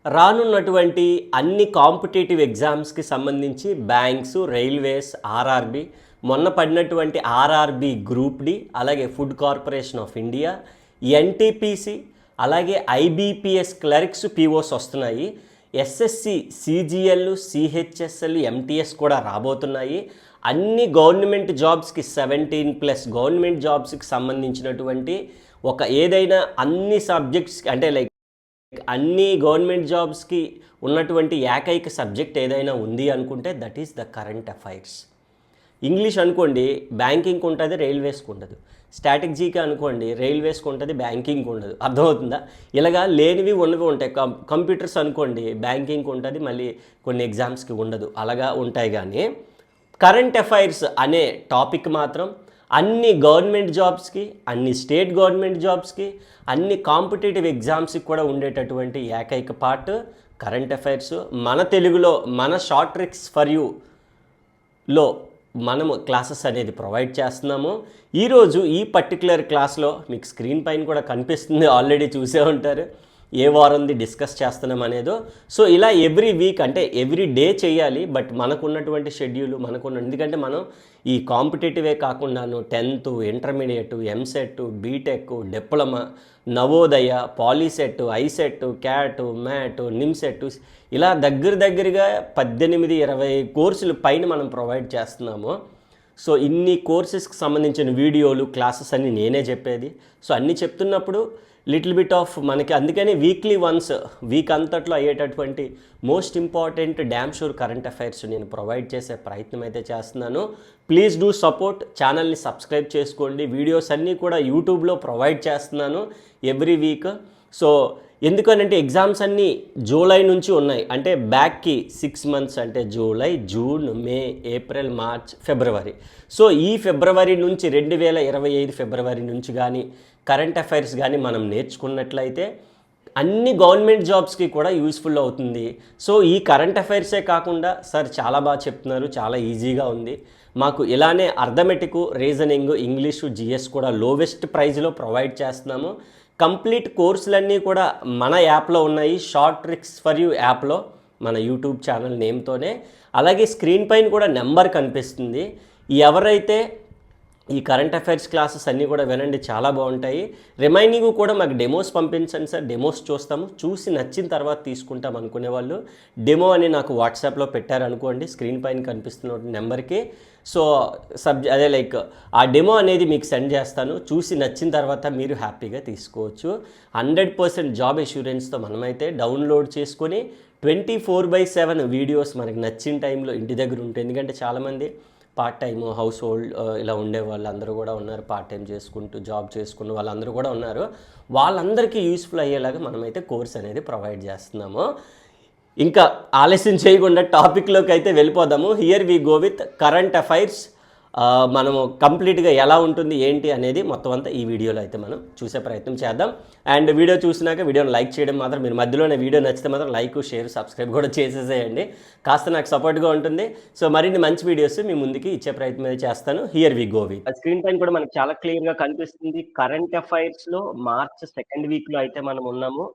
రానున్నటువంటి అన్ని కాంపిటేటివ్ ఎగ్జామ్స్కి సంబంధించి బ్యాంక్స్, రైల్వేస్, ఆర్ఆర్బి, మొన్న పడినటువంటి ఆర్ఆర్బి గ్రూప్ డి, అలాగే food corporation of India, NTPC, అలాగే ఐబీపీఎస్ క్లర్క్స్ పీఓస్ వస్తున్నాయి. ఎస్ఎస్సి, సిజిఎల్, సిహెచ్ఎస్ఎల్, ఎంటీఎస్ కూడా రాబోతున్నాయి. అన్ని గవర్నమెంట్ జాబ్స్కి 17+ గవర్నమెంట్ జాబ్స్కి సంబంధించినటువంటి ఒక ఏదైనా అన్ని సబ్జెక్ట్స్ అంటే లైక్ అన్ని గవర్నమెంట్ జాబ్స్కి ఉన్నటువంటి ఏకైక సబ్జెక్ట్ ఏదైనా ఉంది అనుకుంటే that is the current affairs. English అనుకోండి బ్యాంకింగ్కి ఉంటుంది, రైల్వేస్కి ఉండదు. స్ట్రాటజీకి అనుకోండి రైల్వేస్కి ఉంటుంది, బ్యాంకింగ్కి ఉండదు. అర్థమవుతుందా? ఇలాగా లేనివి ఉన్నవి ఉంటాయి. కంప్యూటర్స్ అనుకోండి బ్యాంకింగ్కి ఉంటుంది, మళ్ళీ కొన్ని ఎగ్జామ్స్కి ఉండదు. అలాగా ఉంటాయి. కానీ కరెంట్ అఫైర్స్ అనే టాపిక్ మాత్రం అన్ని గవర్నమెంట్ జాబ్స్కి, అన్ని స్టేట్ గవర్నమెంట్ జాబ్స్కి, అన్ని కాంపిటేటివ్ ఎగ్జామ్స్కి కూడా ఉండేటటువంటి ఏకైక పార్ట్ కరెంట్ అఫైర్స్. మన తెలుగులో మన షార్ట్ ట్రిక్స్ ఫర్ యూలో మనము క్లాసెస్ అనేది ప్రొవైడ్ చేస్తున్నాము. ఈరోజు ఈ పర్టికులర్ క్లాస్లో మీకు స్క్రీన్ పైన కూడా కనిపిస్తుంది, ఆల్రెడీ చూసే ఉంటారు ఏ వారంది డిస్కస్ చేస్తున్నాం అనేదో. సో ఇలా ఎవ్రీ వీక్ అంటే ఎవ్రీ డే చేయాలి. బట్ మనకున్నటువంటి షెడ్యూల్ ఎందుకంటే మనం ఈ కాంపిటేటివే కాకుండాను 10th, intermediate, EAMCET, BTech, diploma, Navodaya, POLYCET, ICET, CAT, MAT, NIMCET, ఇలా దగ్గరగా 18-20 కోర్సులు పైన మనం ప్రొవైడ్ చేస్తున్నాము. సో ఇన్ని కోర్సెస్కి సంబంధించిన వీడియోలు, క్లాసెస్ అన్నీ నేనే చెప్పేది. సో అన్నీ చెప్తున్నప్పుడు లిటిల్ బిట్ ఆఫ్ మనకి అందుకని వీక్లీ వన్స్, వీక్ అంతట్లో అయ్యేటటువంటి most important damn sure current affairs నేను ప్రొవైడ్ చేసే ప్రయత్నం అయితే చేస్తున్నాను. ప్లీజ్ డూ సపోర్ట్, ఛానల్ని సబ్స్క్రైబ్ చేసుకోండి. వీడియోస్ అన్నీ కూడా యూట్యూబ్లో ప్రొవైడ్ చేస్తున్నాను ఎవ్రీ వీక్. సో ఎందుకనంటే ఎగ్జామ్స్ అన్నీ జూలై నుంచి ఉన్నాయి. అంటే బ్యాక్కి 6 months అంటే జూలై, జూన్, మే, ఏప్రిల్, మార్చ్, ఫిబ్రవరి. సో ఈ ఫిబ్రవరి నుంచి 2025 ఫిబ్రవరి నుంచి కానీ కరెంట్ అఫైర్స్ కానీ మనం నేర్చుకున్నట్లయితే అన్ని గవర్నమెంట్ జాబ్స్కి కూడా యూస్ఫుల్ అవుతుంది. సో ఈ కరెంట్ అఫైర్సే కాకుండా సార్ చాలా బాగా చెప్తున్నారు, చాలా ఈజీగా ఉంది, మాకు ఇలానే అర్థమెటిక్, రీజనింగ్, ఇంగ్లీషు, జిఎస్ కూడా లోవెస్ట్ ప్రైజ్లో ప్రొవైడ్ చేస్తున్నాము. కంప్లీట్ కోర్సులన్నీ కూడా మన యాప్లో ఉన్నాయి, షార్ట్ ట్రిక్స్ ఫర్ యూ యాప్లో, మన యూట్యూబ్ ఛానల్ నేమ్తోనే. అలాగే స్క్రీన్ పైన కూడా నెంబర్ కనిపిస్తుంది. ఎవరైతే ఈ కరెంట్ అఫైర్స్ క్లాసెస్ అన్నీ కూడా వినండి, చాలా బాగుంటాయి. రిమైనింగ్ కూడా మాకు డెమోస్ పంపించండి సార్, డెమోస్ చూస్తాము, చూసి నచ్చిన తర్వాత తీసుకుంటాం అనుకునే వాళ్ళు డెమో అని నాకు వాట్సాప్లో పెట్టారనుకోండి స్క్రీన్ పైన కనిపిస్తున్న నెంబర్కి. సో అదే లైక్ ఆ డెమో అనేది మీకు సెండ్ చేస్తాను, చూసి నచ్చిన తర్వాత మీరు హ్యాపీగా తీసుకోవచ్చు. 100% జాబ్ అష్యూరెన్స్తో మనమైతే డౌన్లోడ్ చేసుకొని 24/7 వీడియోస్ మనకి నచ్చిన టైంలో ఇంటి దగ్గర ఉంటుంది. ఎందుకంటే చాలామంది పార్ట్ టైము, హౌస్ హోల్డ్ ఇలా ఉండే వాళ్ళందరూ కూడా ఉన్నారు, పార్ట్ టైం చేసుకుంటూ జాబ్ చేసుకున్న వాళ్ళందరూ కూడా ఉన్నారు. వాళ్ళందరికీ యూస్ఫుల్ అయ్యేలాగా మనమైతే కోర్స్ అనేది ప్రొవైడ్ చేస్తున్నాము. ఇంకా ఆలస్యం చేయకుండా టాపిక్లోకి అయితే వెళ్ళిపోదాము. Here we go with current affairs. మనము కంప్లీట్గా ఎలా ఉంటుంది ఏంటి అనేది మొత్తం అంతా ఈ వీడియోలో అయితే మనం చూసే ప్రయత్నం చేద్దాం. అండ్ వీడియో చూసినాక వీడియోని లైక్ చేయడం మాత్రం, మీరు మధ్యలోనే వీడియో నచ్చితే మాత్రం లైక్, షేర్, సబ్స్క్రైబ్ కూడా చేసేసేయండి, కాస్త నాకు సపోర్ట్గా ఉంటుంది. సో మరిన్ని మంచి వీడియోస్ మీ ముందుకి ఇచ్చే ప్రయత్నం అయితే చేస్తాను. Here we go with. Screen పైన కూడా మనకు చాలా క్లియర్గా కనిపిస్తుంది. కరెంట్ అఫైర్స్లో మార్చ్ 2nd వీక్లో అయితే మనం ఉన్నాము.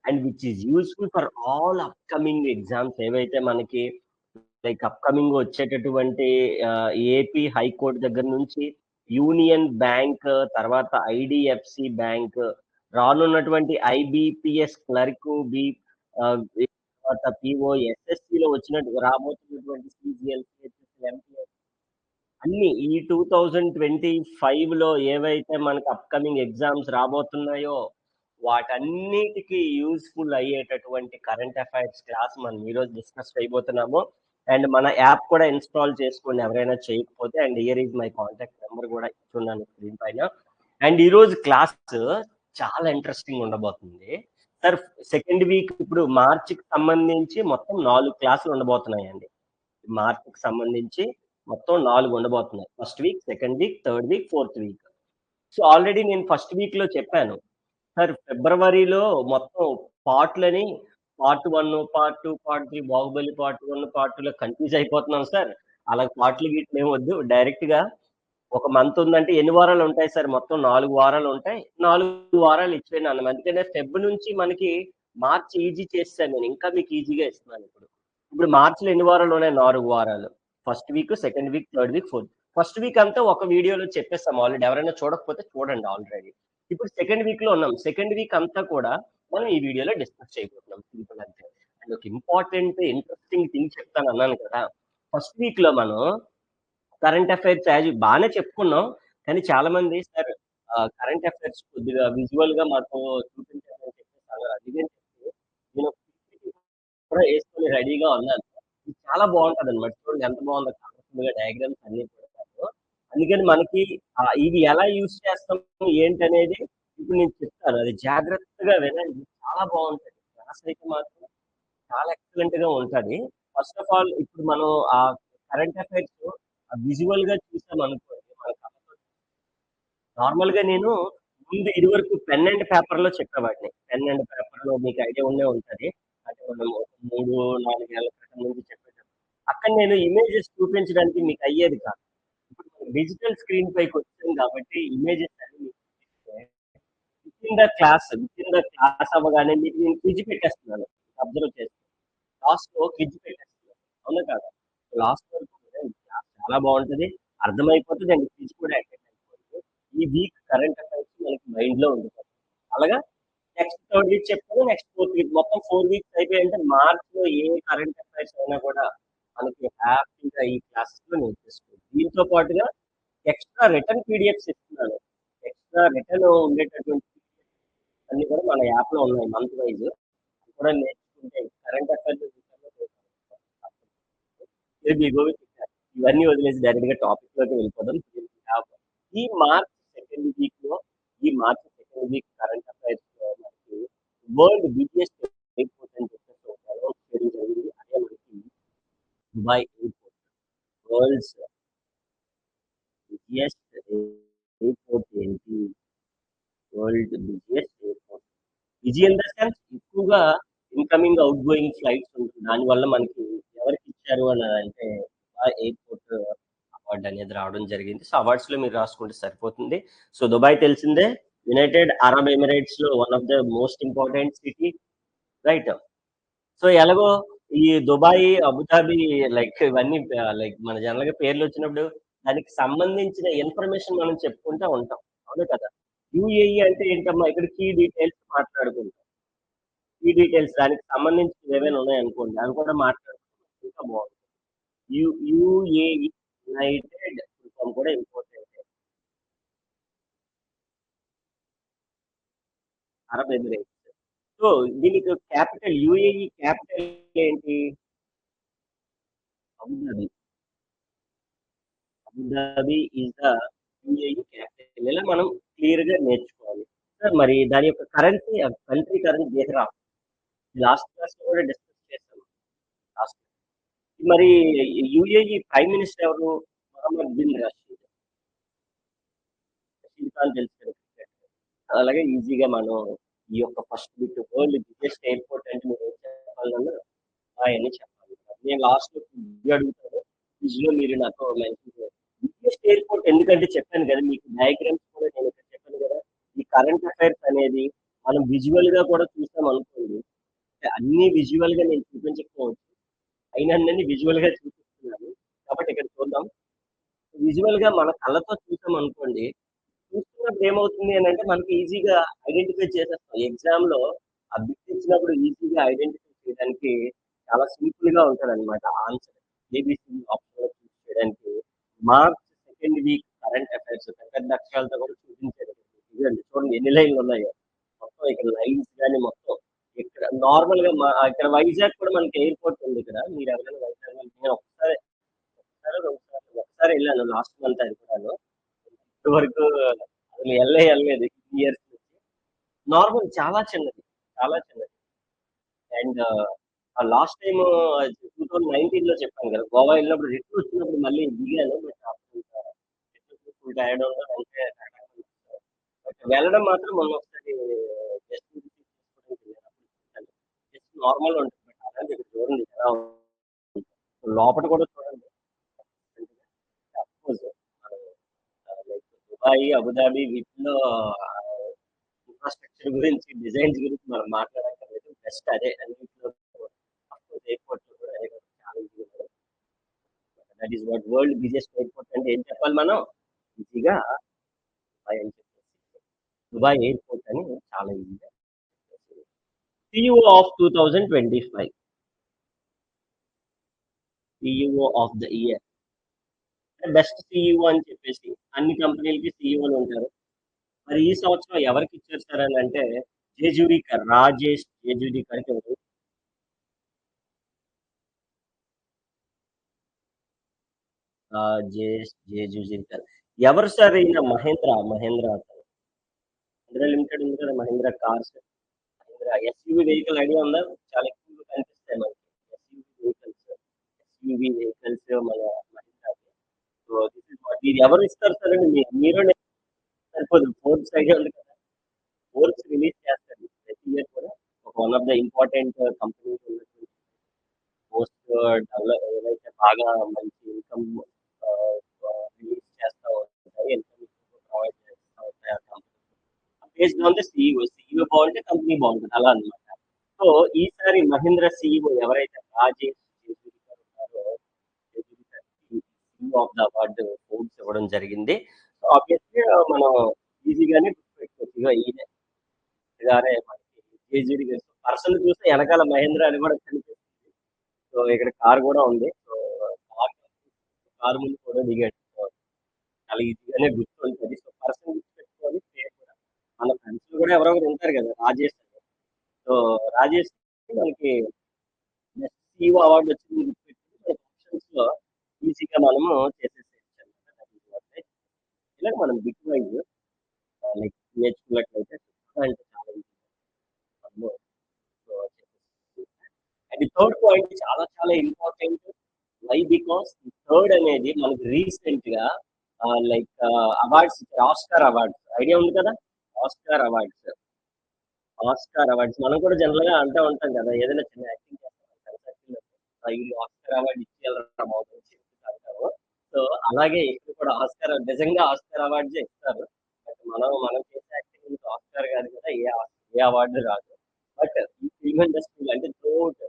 And which is useful for all upcoming exams ఏవైతే మనకి లైక్ అప్కమింగ్ వచ్చేటటువంటి ఏపీ హైకోర్టు దగ్గర నుంచి యూనియన్ బ్యాంక్, తర్వాత ఐడిఎఫ్సి బ్యాంక్, రానున్నటువంటి ఐబిపిఎస్ క్లర్క్, తర్వాత పిఓ, ఎస్ఎస్సిలో వచ్చినట్టు రాబోతున్నటువంటి సిజిఎల్, ఎంపీఎస్ అన్ని ఈ 2025లో ఏవైతే మనకు అప్కమింగ్ ఎగ్జామ్స్ రాబోతున్నాయో వాటన్నిటికీ యూస్ఫుల్ అయ్యేటటువంటి కరెంట్ అఫైర్స్ క్లాస్ మనం ఈరోజు డిస్కస్ చేయబోతున్నాము. అండ్ మన యాప్ కూడా ఇన్స్టాల్ చేసుకోండి ఎవరైనా చేయకపోతే. And here is my contact number కూడా ఇచ్చున్నాను స్క్రీన్ పైన. అండ్ ఈరోజు క్లాస్ చాలా ఇంట్రెస్టింగ్ ఉండబోతుంది సార్. 2nd వీక్ ఇప్పుడు మార్చికి సంబంధించి మొత్తం 4 క్లాసులు ఉండబోతున్నాయండి. మార్చికి సంబంధించి మొత్తం 4 ఉండబోతున్నాయి. 1st week, 2nd week, 3rd week, 4th week. So already నేను 1st వీక్లో చెప్పాను సార్, ఫిబ్రవరిలో మొత్తం పార్ట్‌లని part 1, part 2, part 3, Baahubali part 1, part 2లో కన్‌ఫ్యూజ్ అయిపోతున్నాం సార్. అలా పార్ట్‌లు గీట్లు ఏమి వద్దు. డైరెక్ట్‌గా ఒక మంత్ ఉందంటే ఎన్ని వారాలు ఉంటాయి సార్? మొత్తం 4 వారాలు ఉంటాయి. 4 వారాలు ఇచ్చేయండి అన్నాం. అందుకనే ఫెబ్ నుంచి మనకి మార్చ్ ఈజీ చేసేసాను నేను. ఇంకా మీకు ఈజీగా ఇస్తున్నాను ఇప్పుడు. ఇప్పుడు మార్చ్‌లో ఎన్ని వారాలు ఉన్నాయి? 4 వారాలు. First week, second week, third week, fourth. First week అంతా ఒక వీడియోలో చెప్పేసాం ఆల్రెడీ. ఎవరైనా చూడకపోతే చూడండి ఆల్రెడీ. ఇప్పుడు సెకండ్ వీక్‌లో ఉన్నాం. సెకండ్ వీక్ అంతా కూడా మనం ఈ వీడియోలో డిస్కస్ చేయబోతున్నాం. సింపుల్ అంతే. అండ్ ఒక ఇంపార్టెంట్, ఇంట్రెస్టింగ్ థింగ్ చెప్తానన్నాను కదా! ఫస్ట్ వీక్‌లో మనం కరెంట్ అఫైర్స్ బానే చెప్పుకున్నాం. కానీ చాలా మంది సార్ కరెంట్ అఫైర్స్ కొద్దిగా విజువల్‌గా మాకు చూపించండి అని చెప్పేసి అన్నారు. అందుకని చెప్పి నేను PPT కూడా యేసుకొని రెడీగా ఉన్నాను. ఇది చాలా బావుంటదనమాట. చూడండి ఎంత బావుందో కలర్‌ఫుల్‌గా డయాగ్రామ్స్ అన్నీ పెడతారు. అందుకని మనకి ఇవి ఎలా యూజ్ చేస్తాం ఏంటనేది ఇప్పుడు నేను చెప్తాను. అది జాగ్రత్తగా వినండి. చాలా బావుంటది. క్లాస్ అయితే మాత్రం చాలా ఎక్సలెంట్‌గా ఉంటది. ఫస్ట్ ఆఫ్ ఆల్ ఇప్పుడు మనం కరెంట్ అఫైర్స్ విజువల్‌గా చూసామనుకోండి మన కళ్ళతో నార్మల్‌గా నేను ముందు ఇదివరకు పెన్ అండ్ పేపర్‌లో చెప్పేవాడిని. పెన్ అండ్ పేపర్‌లో మీకు ఐడియా ఉండే ఉంటది. అంటే మనం ఒక 3, 4 ఏళ్ల క్రితం నుంచి చెప్పేటప్పుడు. అక్కడ నేను ఇమేజెస్ చూపించడానికి మీకు అయ్యేది కాదు. ఇప్పుడు మనం డిజిటల్ స్క్రీన్ పైకొచ్చాం కాబట్టి ఇమేజెస్ అన్ని మీకు చూపిస్తే వితిన్ ద క్లాస్ అవ్వగానే మీకు నేను క్విజ్ పెట్టేస్తున్నాను. అబ్జర్వ్ చేస్తే. లాస్ట్‌లో క్విజ్ పెట్టేస్తున్నాను. అవునా కాదా? లాస్ట్ వరకు వినండి. చాలా బావుంటది. అర్థమైపోతది అండ్ క్విజ్ కూడా అటెండ్ అయిపోవచ్చు. ఈ వీక్ కరెంట్ అఫైర్స్ మనకి మైండ్‌లో ఉండిపోతాయి. అలాగా నెక్స్ట్ థర్డ్ వీక్ చెప్తాను. నెక్స్ట్ ఫోర్త్ వీక్ మొత్తం 4 వీక్స్ అయిపోయాయంటే మార్చ్‌లో ఏ కరెంట్ అఫైర్స్ అయినా కూడా మనకి హ్యాపీగా ఈ క్లాసెస్‌లో నేర్చేసుకోవచ్చు. దీంతో పాటుగా ఎక్స్‌ట్రా రిటర్న్ పీడిఎఫ్స్ ఇస్తున్నాను. ఎక్స్‌ట్రా రిటర్న్ ఉండేటటువంటి అన్నీ కూడా మన యాప్‌లో ఉన్నాయి మంత్ వైస్. అవి కూడా నేర్చుకుంటే కరెంట్ అఫైర్స్ ఇవన్నీ వదిలేసి డైరెక్ట్‌గా టాపిక్‌లోకి వెళ్ళిపోదాం. ఈ మార్చ్ సెకండ్ వీక్‌లో ఈ మార్చ్ సెకండ్ వీక్ కరెంట్ అఫైర్స్‌లో మనకి వరల్డ్ బిగ్గెస్ట్ ఎయిర్‌పోర్ట్ అని చెప్పేసి ఒక అనౌన్స్ చేయడం జరిగింది. అదే మనకి Dubai airport. World's biggest airport ఏంటి? World biggest airport. Busy in the sense ఎక్కువగా ఇన్‌కమింగ్, ఔట్ గోయింగ్ ఫ్లైట్స్ ఉంటుంది. దానివల్ల మనకి ఎవరికిచ్చారు అని అంటే ఎయిర్‌పోర్ట్ అవార్డ్ అనేది రావడం జరిగింది. సో, అవార్డ్స్‌లో మీరు రాసుకుంటే సరిపోతుంది. సో, దుబాయ్ తెలిసిందే. యునైటెడ్ అరబ్ ఎమిరేట్స్‌లో one of the most important city right. So, ఎలాగో ఈ దుబాయ్, అబుదాబి ఇవన్నీ లైక్ మన జనరల్‌గా పేర్లొచ్చినప్పుడు దానికి సంబంధించిన ఇన్ఫర్మేషన్ మనం చెప్పుకుంటా ఉంటాం. అవును కదా! యూఏఈ అంటే ఏంటమ్మా ఇక్కడ కీ డీటెయిల్స్ మాట్లాడుకుంటాం. కీ డీటెయిల్స్ దానికి సంబంధించినవి ఏవైనా ఉన్నాయనుకోండి అవి కూడా మాట్లాడుకుంటే ఇంకా బావుంటుంది. యూఏఈ యునైటెడ్ కింగ్డమ్ కూడా ఇంపార్టెంటే. Arab Emirates. సో, దీనికి క్యాపిటల్ యూఏఈ క్యాపిటల్ ఏంటి? Abu Dhabi. Abu Dhabi is the UAE capital. ఇలా మనం క్లియర్‌గా నేర్చుకోవాలి. సార్ మరి దాని యొక్క కరెన్సీ కంట్రీ కరెన్సీ దిహరామ్. లాస్ట్ క్లాస్‌లో కూడా డిస్కస్ చేసాం. లాస్ట్ మరి యూఏఈ ప్రైమ్ మినిస్టర్ ఎవరు? Mohammed bin Rashid. Rashid Khan తెలుసు కదా క్రికెట్. అలాగే ఈజీగా మనం ఈ యొక్క first bit world biggest airport అంటే మీరు ఏం చెప్పాలన్నా అయన్నీ చెప్పాలి. నేను లాస్ట్‌లో క్విజ్ అడుగుతాను. క్విజ్‌లో మీరు నాకు మెన్షన్ చేయాలి. బిగ్గెస్ట్ ఎయిర్‌పోర్ట్ ఎందుకంటే చెప్పాను కదా! మీకు డయాగ్రామ్స్ కూడా నేను ఇక్కడ చెప్పాను కదా! ఈ కరెంట్ అఫైర్స్ అనేది మనం విజువల్‌గా కూడా చూసామనుకోండి. అన్నీ విజువల్‌గా నేను చూపించకపోవచ్చు. అయినన్ని విజువల్‌గా చూపిస్తున్నాను. కాబట్టి ఇక్కడ చూద్దాం. విజువల్‌గా మన కళ్ళతో చూసామనుకోండి, చూస్తున్నప్పుడు ఏమవుతుంది అనంటే మనకి ఈజీగా ఐడెంటిఫై చేసేస్తాం. ఎగ్జామ్‌లో ఆ బిట్ ఇచ్చినప్పుడు ఈజీగా ఐడెంటిఫై చేయడానికి చాలా సింపుల్‌గా ఉంటదనమాట ఆన్సర్. ఏబీసీడీ ఆప్షన్‌లో చూస్ చేయడానికి. March second week current affairs పెద్ద పెద్ద అక్షరాలతో కూడా చూపించారు. ఇదిగోండి చూడండి ఎన్ని లైన్‌లున్నాయో. మొత్తం ఇక్కడ లైన్స్ గాని మొత్తం ఇక్కడ నార్మల్‌గా ఇక్కడ వైజాగ్ కూడా మనకి ఎయిర్‌పోర్ట్ ఉంది ఇక్కడ. మీరెవరైనా వైజాగ్ నేను ఒకసారి ఒకసారో, 2 సార్లు ఒకసారి ఎళ్ళాను లాస్ట్ మంత్ అది కూడాను. ఇప్పటి వరకు అసలు ఎళ్ళలేదు ఇన్ని ఇయర్స్ నుంచి. నార్మల్ చాలా చిన్నది. చాలా చిన్నది. అండ్ లాస్ట్ టైము 2019లో చెప్పాను కదా! గోవా ఎళ్ళినప్పుడు రిటర్న్ వచ్చినప్పుడు మళ్ళీ దిగాను. బట్ అప్పుడు ఇంకా రిటర్న్ ఫుల్ టైర్డ్ ఉండడం అంటే బట్ వెళ్ళడం మాత్రం మొన్న ఒకసారి జస్ట్ తీసుకోవడానికి వెళ్ళాను. జస్ట్ నార్మల్‌గా ఉంటుంది. బట్ అలాంటి ఇక్కడ చూడండి ఎలా ఉంది. లోపట కూడా చూడండి. అఫ్‌కోర్స్ మనం లైక్ దుబాయ్, అబుదాబి వీటిలో ఇన్‌ఫ్రాస్ట్రక్చర్ గురించి, డిజైన్స్ గురించి మనం మాట్లాడక్కర్లేదు. బెస్ట్ అదే అన్నిట్లో ఎయిర్‌పోర్ట్‌లో కూడా అదే కదా! చాలా ఈజీగా that is what world biggest airport అంటే ఏం చెప్పాలి మనం? ఈజీగా దుబాయ్ అని చెప్పేసి. దుబాయ్ ఎయిర్‌పోర్ట్ అని చాలా ఈజీగా చెప్పేసి. CEO of 2025 CEO of the year. Best CEO అని చెప్పేసి అన్ని కంపెనీలకి సీఈఓలు ఉంటారు. మరి ఈ సంవత్సరం ఎవరికి ఇచ్చారు సార్ అని అంటే జేజూరికర్ రాజేష్ జేజూరికర్‌కి ఎవరు జేజూరికర్. ఎవరు సార్ ఈయన మహేంద్ర అతను. మహీంద్రా లిమిటెడ్ ఉంది కదా! Mahindra cars. Mahindra SUV vehicle idea ఉందా? చాలా ఎక్కువగా కనిపిస్తాయి మనకి. ఎస్యూవీ వెహికల్స్ మన మహీంద్రాకి. సో దిస్ ఇస్ వాట్ ఇది ఎవరు ఇస్తారు సార్ అండి? మీరు నేను సరిపోదు. ఫోర్బ్స్ ఐడియా ఉంది కదా! ఫోర్బ్స్ రిలీజ్ చేస్తారు ప్రతి ఇయర్ కూడా. ఒక one of the important companies ఉన్నటువంటి పోస్ట్ డెవలప్ ఏదైతే బాగా మంచి ఇన్‌కమ్ ఆహ్, రిలీజ్ చేస్తా ఉంటాయి. ఇన్‌కమ్ ప్రొవైడ్ చేస్తా ఉంటాయి ఆ company. Based on the CEO. CEO బావుంటే కంపెనీ బావుంటది. అలా అన్నమాట. సో, ఈసారి మహీంద్రా సీఈఓ ఎవరైతే రాజేష్ జేజూరి గారు ఉన్నారో, జేజూరి గారికి CEO of the award Forbes ఇవ్వడం జరిగింది. సో, ఆబ్వియస్‌లీ మనం ఈజీగానే గుర్తుపెట్టుకోవచ్చు. ఇగో ఈయనే గారే మనకి జేజూరి గారు. పర్సన్ చూస్తే ఎనకాల మహేంద్ర అని కూడా కనిపిస్తుంది. సో, ఇక్కడ కార్ కూడా ఉంది. సో, కార్ కార్ ముందు ఫోటో దిగాడు. సో, చాలా ఈజీగానే గుర్తుంటది. సో, పర్సన్ గుర్తుపెట్టుకోవాలి. పేరు కూడా. మన ఫ్రెండ్స్‌లో కూడా ఎవరో ఒకరు ఉంటారు కదా! రాజేష్ అని. సో, రాజేష్ మనకి నెక్స్ట్ సీఈఓ అవార్డ్ వచ్చింది గుర్తుపెట్టుకొని మనకి ఆప్షన్స్‌లో ఈజీగా మనము చేసేసేయొచ్చనమాట. ఇలా మనం బిట్ వైస్ లైక్ నేర్చుకున్నట్లయితే చాలా అంటే చాలా ఈజీ మనము సో, చేసేసేయొచ్చు. అండ్ థర్డ్ పాయింట్ చాలా చాలా ఇంపార్టెంట్. వై? బికాస్ ఈ థర్డ్ అనేది మనకి రీసెంట్‌గా like awards Oscar awards idea ఉంది కదా! Oscar awards. ఆస్కార్ అవార్డ్స్ మనం కూడా జనరల్‌గా అంటా ఉంటాం కదా! ఏదైనా చిన్న యాక్టింగ్ చేస్తాం ఫ్రెండ్ సర్కిల్‌లో. ఈళ్ళు ఆస్కార్ అవార్డ్ ఇచ్చేయాలిరా బాబు అని చెప్పేసి అంటాము. సో, అలాగే ఇక్కడ కూడా ఆస్కార్ నిజంగా ఆస్కార్ అవార్డ్సే ఇస్తారు. బట్ మనం చేసే యాక్టింగ్‌కి ఆస్కార్ కాదు కదా! ఏ అవార్డ్ రాదు. బట్ ఈ ఫిల్మ్ ఇండస్ట్రీలో అంటే త్రూఅవుట్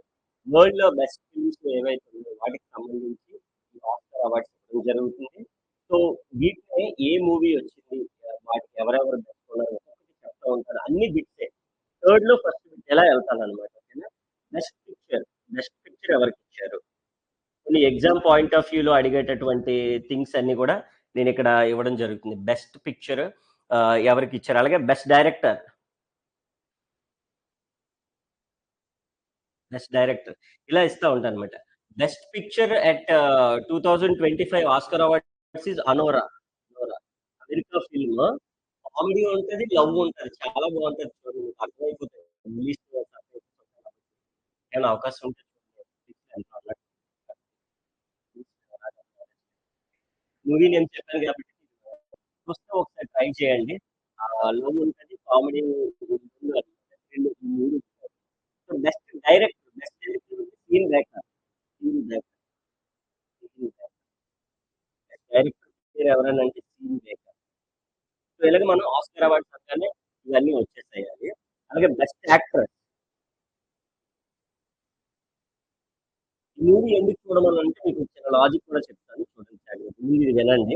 వరల్డ్‌లో బెస్ట్ ఫిల్మ్స్ ఏవైతే ఉన్నాయో వాటికి సంబంధించి ఈ ఆస్కార్ అవార్డ్స్ ఇవ్వడం జరుగుతుంది. సో, వీటిలో ఏ మూవీ వచ్చింది? వాటికి ఎవరెవరు బెస్ట్ ఉన్నారు ఒక్కొక్కటి చెప్తా ఉంటారు. అన్ని బిట్సే. థర్డ్‌లో ఫస్ట్ బిట్ ఎలా ఎళ్తాననమాట. ఓకేనా? Best picture. బెస్ట్ పిక్చర్ ఎవరికిచ్చారు? కొన్ని ఎగ్జామ్ పాయింట్ ఆఫ్ వ్యూలో అడిగేటటువంటి థింగ్స్ అన్నీ కూడా నేనిక్కడ ఇవ్వడం జరుగుతుంది. బెస్ట్ పిక్చర్ ఎవరికిచ్చారు? అలాగే బెస్ట్ డైరెక్టర్, బెస్ట్ డైరెక్టర్ ఇలా ఇస్తా ఉంటానన్నమాట. Best picture at 2025 Oscar awards is 'Anora'. America film. Comedy ఉంటది, లవ్ ఉంటది. చాలా బావుంటది చూడండి. మీకు అర్థమైపోతది. ఇంగ్లీష్‌లో సబ్‌టైటిల్స్ ఉంటాయి కాబట్టి. ఏమైనా అవకాశం ఉంటే చూడండి. మూవీ నేమ్ చెప్పాను కాబట్టి చూస్తే ఒకసారి ట్రై చేయండి. లవ్ ఉంటది, కామెడీ ఉంటుంది. 2 3 so best director Sean Baker. Sean Baker. Sean Baker. Director పేరు ఎవరైనా అంటే సీన్ మేకర్. సో ఇలాగ మనం ఆస్కార్ అవార్డ్స్ అనగానే ఇవన్నీ వచ్చేసాయండి. అలాగే బెస్ట్ యాక్టర్. ఈ మూవీ ఎందుకు చూడమనంటే మీకు చిన్న లాజిక్ కూడా చెప్తాను. చూడండి జాగ్రత్తగా. ముందు ఇది వినండి.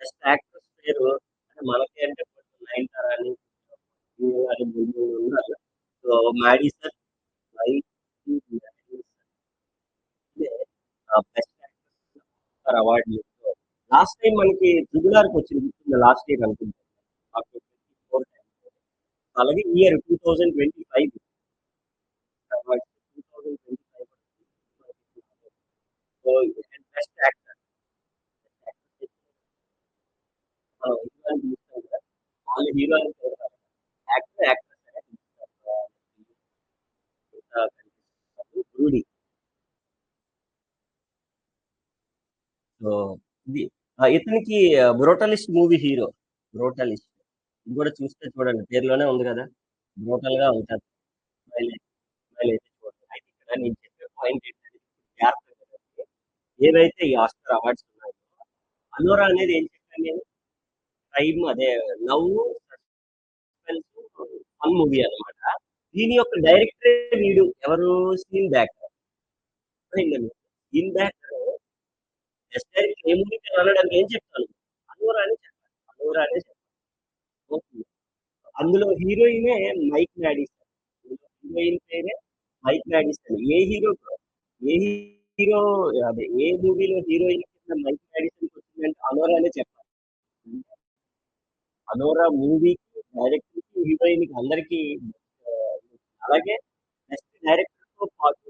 బెస్ట్ యాక్ట్రెస్ పేరు అంటే మనకి అంటే కొంచెం 'నయనతార' అని, 'హీరో' అని 3 ఉన్నారు. సో 'మాడిసన్', 'వైష్ణవి', 'మాడిసన్' ఇదే బెస్ట్ యాక్ట్రెస్ ఆస్కార్ అవార్డ్ లిస్ట్‌లో లాస్ట్ టైమ్ మనకి 'ట్రిపుల్ ఆర్'కి వచ్చింది గుర్తుందా? లాస్ట్ ఇయర్ అనుకుంటా. After 24 times. అలాగే ఈ year 2025 awards 2025 so best actor. మనం హీరోని పిలుస్తాం కదా! వాళ్ళు హీరో అని చూడరు. యాక్టర్, యాక్ట్రెస్ అనే పిలుస్తారు. ఇంకా కనిపిస్తారు. 'ధృడి'. సో, ఇది ఇతనికి 'బ్రూటలిస్ట్' మూవీ హీరో. 'బ్రూటలిస్ట్' ఇది కూడా చూస్తే చూడండి. పేరులోనే ఉంది కదా! బ్రూటల్‌గా ఉంటది. స్మైల్ స్మైల్ అయితే చూడండి. అయితే ఇక్కడ నేను చెప్పే పాయింట్ ఏంటంటే జాగ్రత్తగా వినండి. ఏవైతే ఈ ఆస్కార్ అవార్డ్స్ ఉన్నాయో, 'అలోరా' అనేది ఏం చెప్పాను నేను? క్రైమ్ అదే లవ్, సస్పెన్స్, ఫన్ మూవీ అన్నమాట. దీని యొక్క డైరెక్టరే వీడు. ఎవరు? Sean Baker. అర్థమైందా మీకు? సీన్ బ్యాకర్ బెస్ట్ డైరెక్టర్ ఏ మూవీకి అనడానికి ఏం చెప్తాను? అనూరా అనే చెప్పాలి. అనూరా అనే చెప్పాలి. ఓకే. అందులో హీరోయినే మైక్ మ్యాడిసన్. హీరోయిన్ పేరే మైక్ మ్యాడిసన్. ఏ హీరో అదే ఏ మూవీలో హీరోయిన్ కింద మైక్ మ్యాడిసన్ వచ్చిందంటే అనోరా అనే చెప్పాలి. అనోరా మూవీకి, డైరెక్టర్‌కి, హీరోయిన్‌కి అందరికి ఆహ్, అలాగే బెస్ట్ డైరెక్టర్‌తో పాటు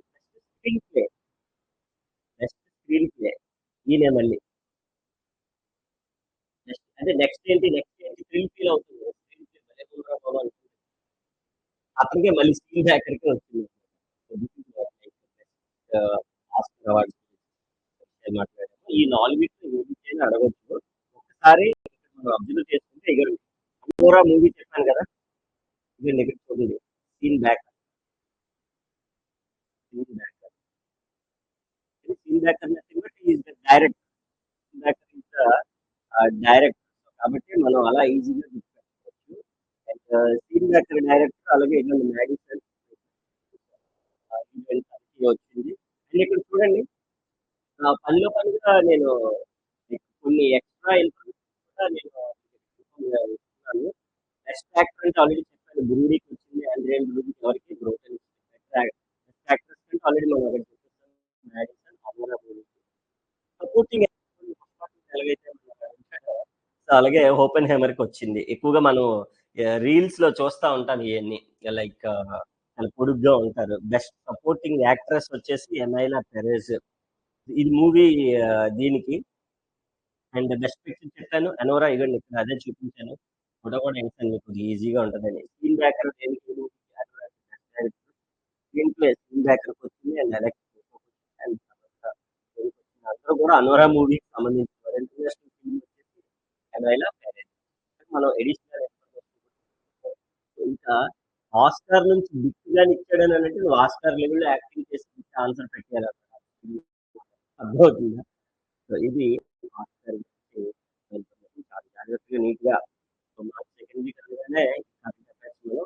బెస్ట్ స్క్రీన్ ప్లే ఈయనే మళ్ళీ. నెక్స్ట్ ఏంటి థ్రిల్ ఫీల్ అవుతుంది. స్క్రీన్ ప్లే భలే ఉందిరా బాబు అనుకుంటే అతనికే మళ్ళీ స్క్రీన్ బ్యాకర్‌కే వచ్చింది. ఆస్కార్ అవార్డ్స్ మాట్లాడాము. ఈ 4 ఏది అడగొచ్చు. ఒక్కసారి మనం అబ్జర్వ్ చేసుకుంటే ఇగరు 'అరోరా' మూవీ చెప్పాను కదా! ఇదిగోండి ఇక్కడ చూడండి. Sean back Sean Baker. Sean Baker nothing but he is the director. Sean Baker is the director. కాబట్టి మనం అలా ఈజీగా గుర్తుపెట్టుకోవచ్చు. అండ్ సీన్ బ్యాకర్ డైరెక్టర్ అలాగే ఇదిగోండి 'మ్యాడిసన్' ఈవెంట్ వచ్చింది. అండ్ ఇక్కడ చూడండి పనిలో పనిగా నేను మీకు కొన్ని ఎక్స్‌ట్రా ఇన్ఫర్మేషన్ కూడా నేను ఇస్తున్నాను. బెస్ట్ యాక్టర్ అంటే ఆల్రెడీ చెప్పాను. 'బ్రూడీకి' వచ్చింది. 'ఆండ్రియన్ బ్రూడీకి' ఎవరికి 'బ్రోకెన్' బెస్ట్ యాక్ట్రెస్ అంటే ఆల్రెడీ మనం ఒకటి చెప్పేసాం. 'మ్యాడిసన్', 'అరోరా' మూవీకి. సపోర్టింగ్ యాక్టర్ ఎలాగైతే మనం ఉంచాడో సో, అలాగే 'ఓపెన్ హైమర్‌కి' వచ్చింది. ఎక్కువగా మనం రీల్స్‌లో చూస్తా ఉంటాం ఇయన్నీ. లైక్ చాలా పొడుగ్గా ఉంటారు. బెస్ట్ సపోర్టింగ్ యాక్ట్రెస్ వచ్చేసి 'ఎమైలా పెరెజ్'. ఇది మూవీ దీనికి అండ్ బెస్ట్ పిక్చర్ చెప్పాను. 'అనోరా' ఇగోండి ఇక్కడ అదే చూపించాను. ఫోటో కూడా ఎసాను మీకు ఈజీగా ఉంటదని. సీన్ బ్యాకర్ దేనికి మూవీకి 'Anora' best director. Screenplay Sean బ్యాకర్‌కొచ్చింది అండ్ డైరెక్టర్ అండ్ తర్వాత దీనికొచ్చింది. అందరూ కూడా 'అనోరా' మూవీకి సంబంధించిన వారు. ఇంటర్నేషనల్ ఫిల్మ్ వచ్చేసి 'ఎమైలా పెరెజ్'. మనం ఎడిషనల్ ఇంకా ఆస్కార్ నుంచి గిఫ్ట్ గాని ఇచ్చాడని అంటే నువ్వు ఆస్కార్ లెవెల్‌లో యాక్టింగ్ చేసి ఆన్సర్ పెట్టేయాలన్నమాట. అర్థమవుతుందా? సో, ఇది ఆస్కార్ గురించి ఇన్ఫర్మేషన్ చాలా జాగ్రత్తగా నీట్‌గా మార్చ్ సెకండ్ వీక్ అనగానే కరెంట్ అఫైర్స్‌లో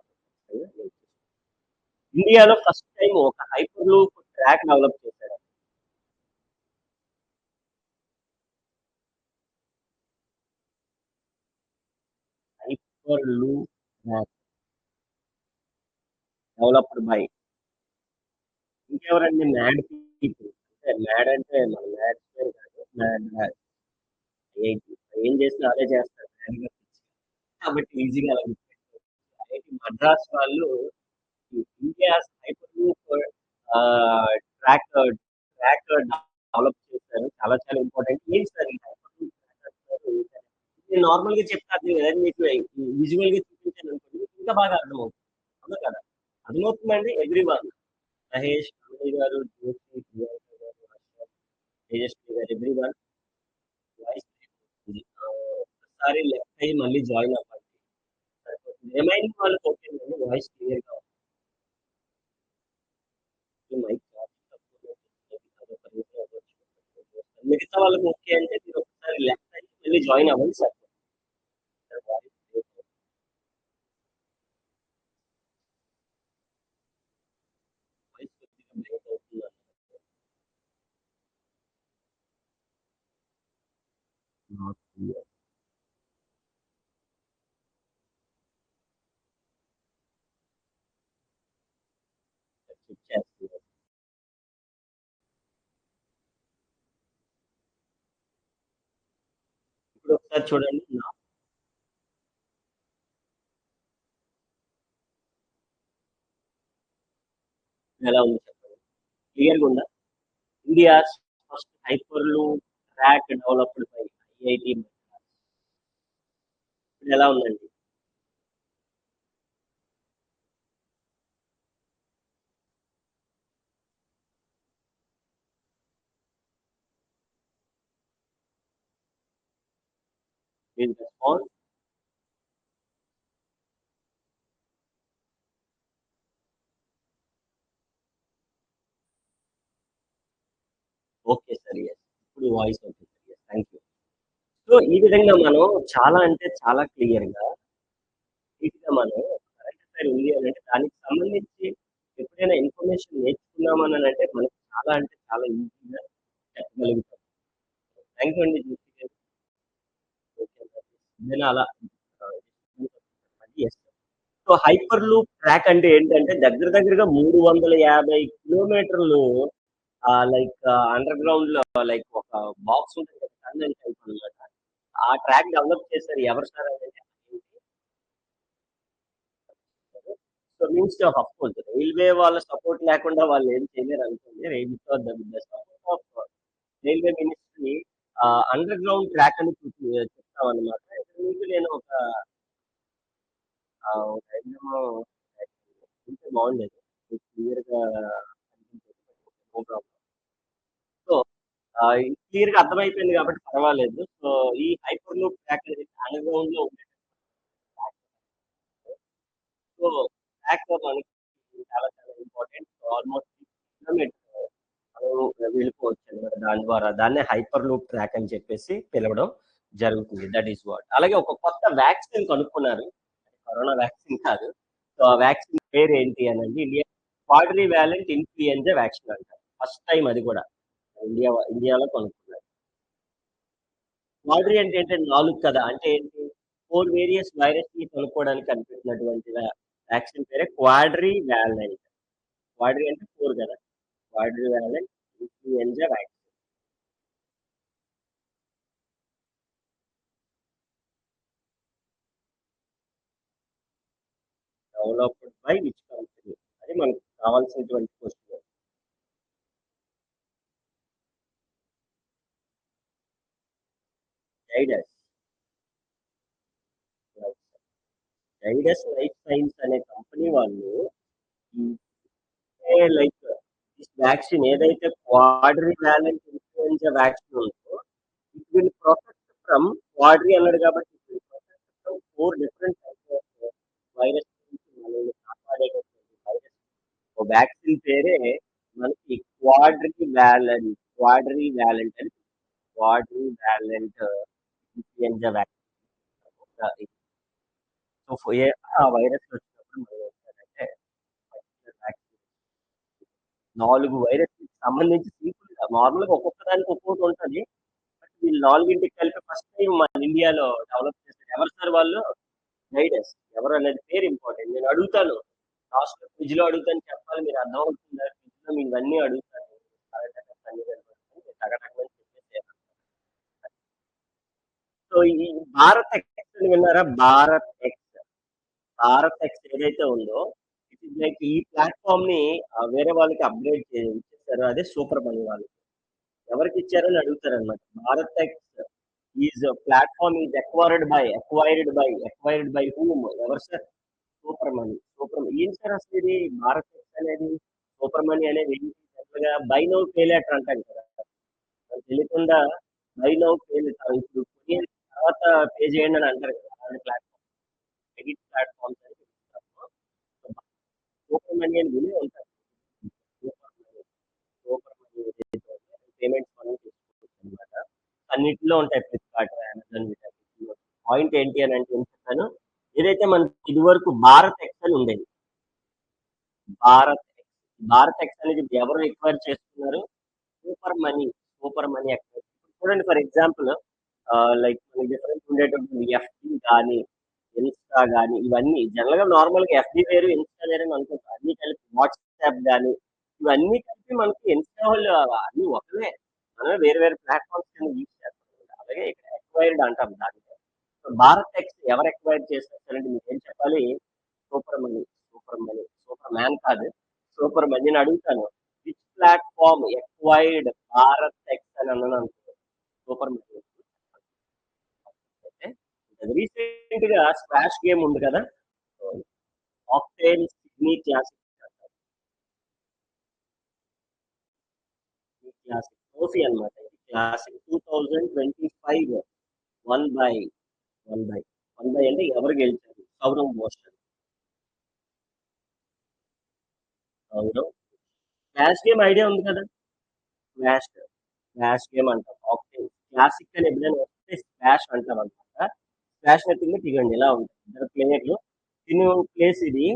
ఇండియాలో ఫస్ట్ టైమ్ ఒక హైపర్ లూప్ ట్రాక్ డెవలప్ చేశారు. Hyperloop track developed by ఇంకెవరండి మ్యాడ్ పీపుల్. అంటే మ్యాడ్ అంటే మన మ్యాథ్స్ పేరు కాదు. మ్యాడ్ ఐఐటీ ఏం చేసినా అదే చేస్తారు. మ్యాడ్‌గా కాబట్టి ఈజీగా అలా గుర్తుపెట్టుకోవచ్చు. ఐఐటీ మద్రాస్ వాళ్ళు ఈ ఇండియాస్ హైపర్ లూప్ ఆహ్, ట్రాక్ ట్రాక్ డెవలప్ చేశారు. చాలా చాలా ఇంపార్టెంట్. ఏంటి సార్ ఈ హైపర్ లూప్ ట్రాక్ అంటారు? నేను నార్మల్‌గా చెప్తే అర్థం కాదు. మీకు విజువల్‌గా చూపించాననుకోండి ఇంకా బాగా అర్థమవుతుంది. అవునా కదా? అర్థమవుతుందండి ఎవ్రీవన్. మహేష్, అమయ్ గారు, జ్యోతి, ప్రియాంక గారు, హర్ష, తేజస్వి గారు ఎవ్రీవన్ వాయిస్ ఒక్కసారి లెఫ్ట్ అయ్యి మళ్ళీ జాయిన్ అవ్వండి. సరిపోతుంది. రిమైనింగ్ వాళ్ళకి ఓకేనండి. వాయిస్ క్లియర్‌గా ఉంది. మైక్ ఛార్జింగ్ తక్కువ అదొక రీజన్ అవ్వచ్చు. మిగతా వాళ్ళకి ఓకే అంటే మీరు ఒకసారి లెఫ్ట్ అయ్యి మళ్ళీ జాయిన్ అవ్వండి సరిపోతుంది. వాయిస్ బ్రేక్ వాయిస్ కొద్దిగా బ్రేక్ అవుతుంది. Not clear. చెక్ చేస్తున్నాను. ఇప్పుడు ఒకసారి చూడండి. ఎలా ఉంది చెప్పండి. క్లియర్‌గా ఉందా? India's first hyperloop track developed by IIT Madras. ఇప్పుడు ఎలా ఉందండి? Please response. Okay sir. Yes. ఇప్పుడు voice okay sir. Yes. Thank you. So, ఈ విధంగా మనం చాలా అంటే చాలా క్లియర్‌గా, నీట్‌గా మనం సాఫ్ట్‌వేర్ ఉంది అనంటే దానికి సంబంధించి ఎప్పుడైనా ఇన్ఫర్మేషన్ నేర్చుకున్నామననంటే మనకు చాలా అంటే చాలా ఈజీగా చెప్పగలుగుతాం. థాంక్ యూ అండి. ఏదైనా అలా yes. So, hyper loop track అంటే ఏంటంటే దగ్గర దగ్గరగా 350 కిలోమీటర్లు అండర్ గ్రౌండ్‌లో ఒక బాక్స్ ఉంటది కదా! టన్నెల్ టైప్ అన్నమాట. ఆ ట్రాక్ డెవలప్ చేశారు. ఎవరు సార్ అనంటే so, means of course railway వాళ్ళ సపోర్ట్ లేకుండా వాళ్ళు ఏం చేయలేరనుకోండి. Without the support of railway ministry underground track అని చెప్తామన్నమాట. మీకు నేను ఒక డయాగ్రామ్ ఉంటే బాగుండేది. మీకు క్లియర్‌గా కనిపించేది. No problem. సో, క్లియర్‌గా అర్థమైపోయింది కాబట్టి పర్వాలేదు. సో, ఈ హైపర్ లూప్ ట్రాక్ అనేది అండర్ గ్రౌండ్‌లో ఉండే ట్రాక్. సో, ట్రాక్ మనకి చాలా చాలా ఇంపార్టెంట్. సో, ఆల్‌మోస్ట్ 6 కిలోమీటర్స్ మనం వెళ్ళిపోవచ్చనమాట దాని ద్వారా. దాన్నే హైపర్ లూప్ ట్రాక్ అని చెప్పేసి పిలవడం జరుగుతుంది. That is what. అలాగే ఒక కొత్త వాక్సిన్ కనుక్కున్నారు. కరోనా వ్యాక్సిన్ కాదు. సో, ఆ వ్యాక్సిన్ పేరేంటి అనండి క్వాడ్రివాలెంట్ ఇన్‌ఫ్లుయెంజా వ్యాక్సిన్ అంటారు. ఫస్ట్ టైమ్ అది గూడా. ఇండియాలో కనుక్కున్నారు. క్వాడ్రి అంటే ఏంటంటే 4 కదా! అంటే ఏంటి? 4 వేరియస్ వైరస్‌ని కనుక్కోవడానికి కనిపెట్టినటువంటి వ్యాక్సిన్ పేరే క్వాడ్రివాలెంట్. క్వాడ్రి అంటే 4 కదా! క్వాడ్రివాలెంట్ influenza vaccine. Developed by which company? అది మనకు కావాల్సినటువంటి question. Zydus. Zydus life science అనే కంపెనీ వాళ్ళు ఈ లైక్ దిస్ వ్యాక్సిన్ ఏదైతే క్వాడ్రివాలెంట్ ఇన్‌ఫ్లుయెంజా వ్యాక్సిన్ ఉందో ఇట్ విల్ ప్రొటెక్ట్ ఫ్రమ్ క్వాడ్రి అన్నాడు కాబట్టి it will protect from 4 different types of virus నుంచి మనల్ని కాపాడేటటువంటి వైరస్ వ్యాక్సిన్ పేరే మనకి క్వాడ్రివాలెంట్ అని క్వాడ్రివాలెంట్ ఇన్‌ఫ్లుయెంజా వ్యాక్సిన్. సో, ఆ వైరస్ వచ్చినప్పుడు మనం ఏం చేయాలంటే 4 వైరస్‌కి సంబంధించి సింపుల్‌గా నార్మల్‌గా ఒక్కొక్క దానికి ఒక్కోటి ఉంటది. బట్ వీళ్ళు 4కి కలిపి ఫస్ట్ టైమ్ మన ఇండియాలో డెవలప్ చేశారు. ఎవరు సార్ వాళ్ళు? గైడెన్స్. ఎవరు అనేది పేరు ఇంపార్టెంట్. నేను అడుగుతాను. లాస్ట్‌లో క్విజ్‌లో అడుగుతాను చెప్పాలి. మీరు అర్థమవుతుందా? క్విజ్‌లో ఇవన్నీ అడుగుతాను. కరెంట్ అఫైర్స్ అన్నీ కనపడుతుంది. టకటకమని చెప్పేసేయాలి. సో, ఈ భారత్ ఎక్స్ అని విన్నారా? భారత్ ఎక్స్. భారత్ ఎక్స్ ఏదైతే ఉందో ఇట్ ఈస్ లైక్ ఈ ప్లాట్‌ఫార్మ్‌ని వేరే వాళ్ళకి అప్‌గ్రేడ్ ఇచ్చేసారు. అదే సూపర్ మనీ వాళ్ళు. ఎవరికిచ్చారని అడుగుతారనమాట. Bharat X acquired by whom? ఎవరు సార్? Super money. ఏంటి సార్ అసలు ఇది భారత్ ఎక్స్ అనేది, సూపర్ మనీ అనేది ఏంటి? జనరల్‌గా బై నౌ పే లేటర్ అంటాం కదా! మనకు తెలియకుండా బై నౌ పే లేటర్ ఇప్పుడు కొని తర్వాత పే చేయండి అని అంటారు కదా! అలాంటి క్రెడిట్ ప్లాట్‌ఫార్మ్స్ అని పిలుస్తాము. సూపర్ మనీ అని వినే ఉంటారు. Super money. సూపర్ మనీ ఏదైతే ఉందో పేమెంట్స్ మనం చేసుకోవచ్చనమాట. అన్నిటిలో ఉంటాయి ఫ్లిప్‌కార్ట్, అమెజాన్ వీటన్నిటిలో. పాయింట్ ఏంటి అని అంటే ఏం చెప్పాను, ఏదైతే మనకి ఇదివరకు భారత్ ఎక్స్ అని ఉండేది. భారత్ ఎక్స్. భారత్ ఎక్స్ అనేది ఎవరు ఎక్వైర్ చేసుకున్నారు? Super money. Super money acquire. చూడండి ఫర్ ఎగ్జాంపుల్ మనకి డిఫరెన్స్ ఉండేటటువంటి ఎఫ్‌బి గాని, ఇన్‌స్టా గాని ఇవన్నీ జనరల్‌గా నార్మల్‌గా ఎఫ్‌బి వేరు, ఇన్‌స్టా వేరని అనుకుంటాం. అన్నీ కలిపి వాట్సాప్ గాని ఇవన్నీ కలిపి మనకి ఇన్‌స్టా వాళ్ళు అన్నీ ఒకవే. మనమే వేరు వేరు ప్లాట్‌ఫార్మ్స్ కింద యూజ్ చేస్తాం. అలాగే ఇక్కడ ఎక్వైర్డ్ అంటాం దాన్ని. సో, భారత్ ఎక్స్ ఎవరు ఎక్వైర్ చేసేసారంటే మీరేం చెప్పాలి? Super money. సూపర్ మ్యాన్ కాదు. సూపర్ మనీ అని అడుగుతాను. Which platform acquired Bharat X అని అన్నాననుకో సూపర్ మనీ. అయితే రీసెంట్‌గా స్క్వాష్ గేమ్ ఉంది కదా! ఆక్టేన్ సిడ్నీ క్లాసిక్ అంటారు. క్లాసిక్ ట్రోఫీ అన్నమాట. ఇది classic 2025 one by one by అంటే ఎవరు గెలిచారు? Saurav Ghosal. Saurav squash game idea ఉంది కదా! స్క్వాష్. స్క్వాష్ గేమ్ అంటాం. ఆక్టేన్ క్లాసిక్ అని ఎప్పుడైనా వస్తే స్క్వాష్ అంటామన్నమాట. స్క్వాష్ నథింగ్ బట్ ఇగోండి ఇలా ఉంటాయి. ఇద్దరు ప్లేయర్‌లు తిను ప్లేస్ ఇది.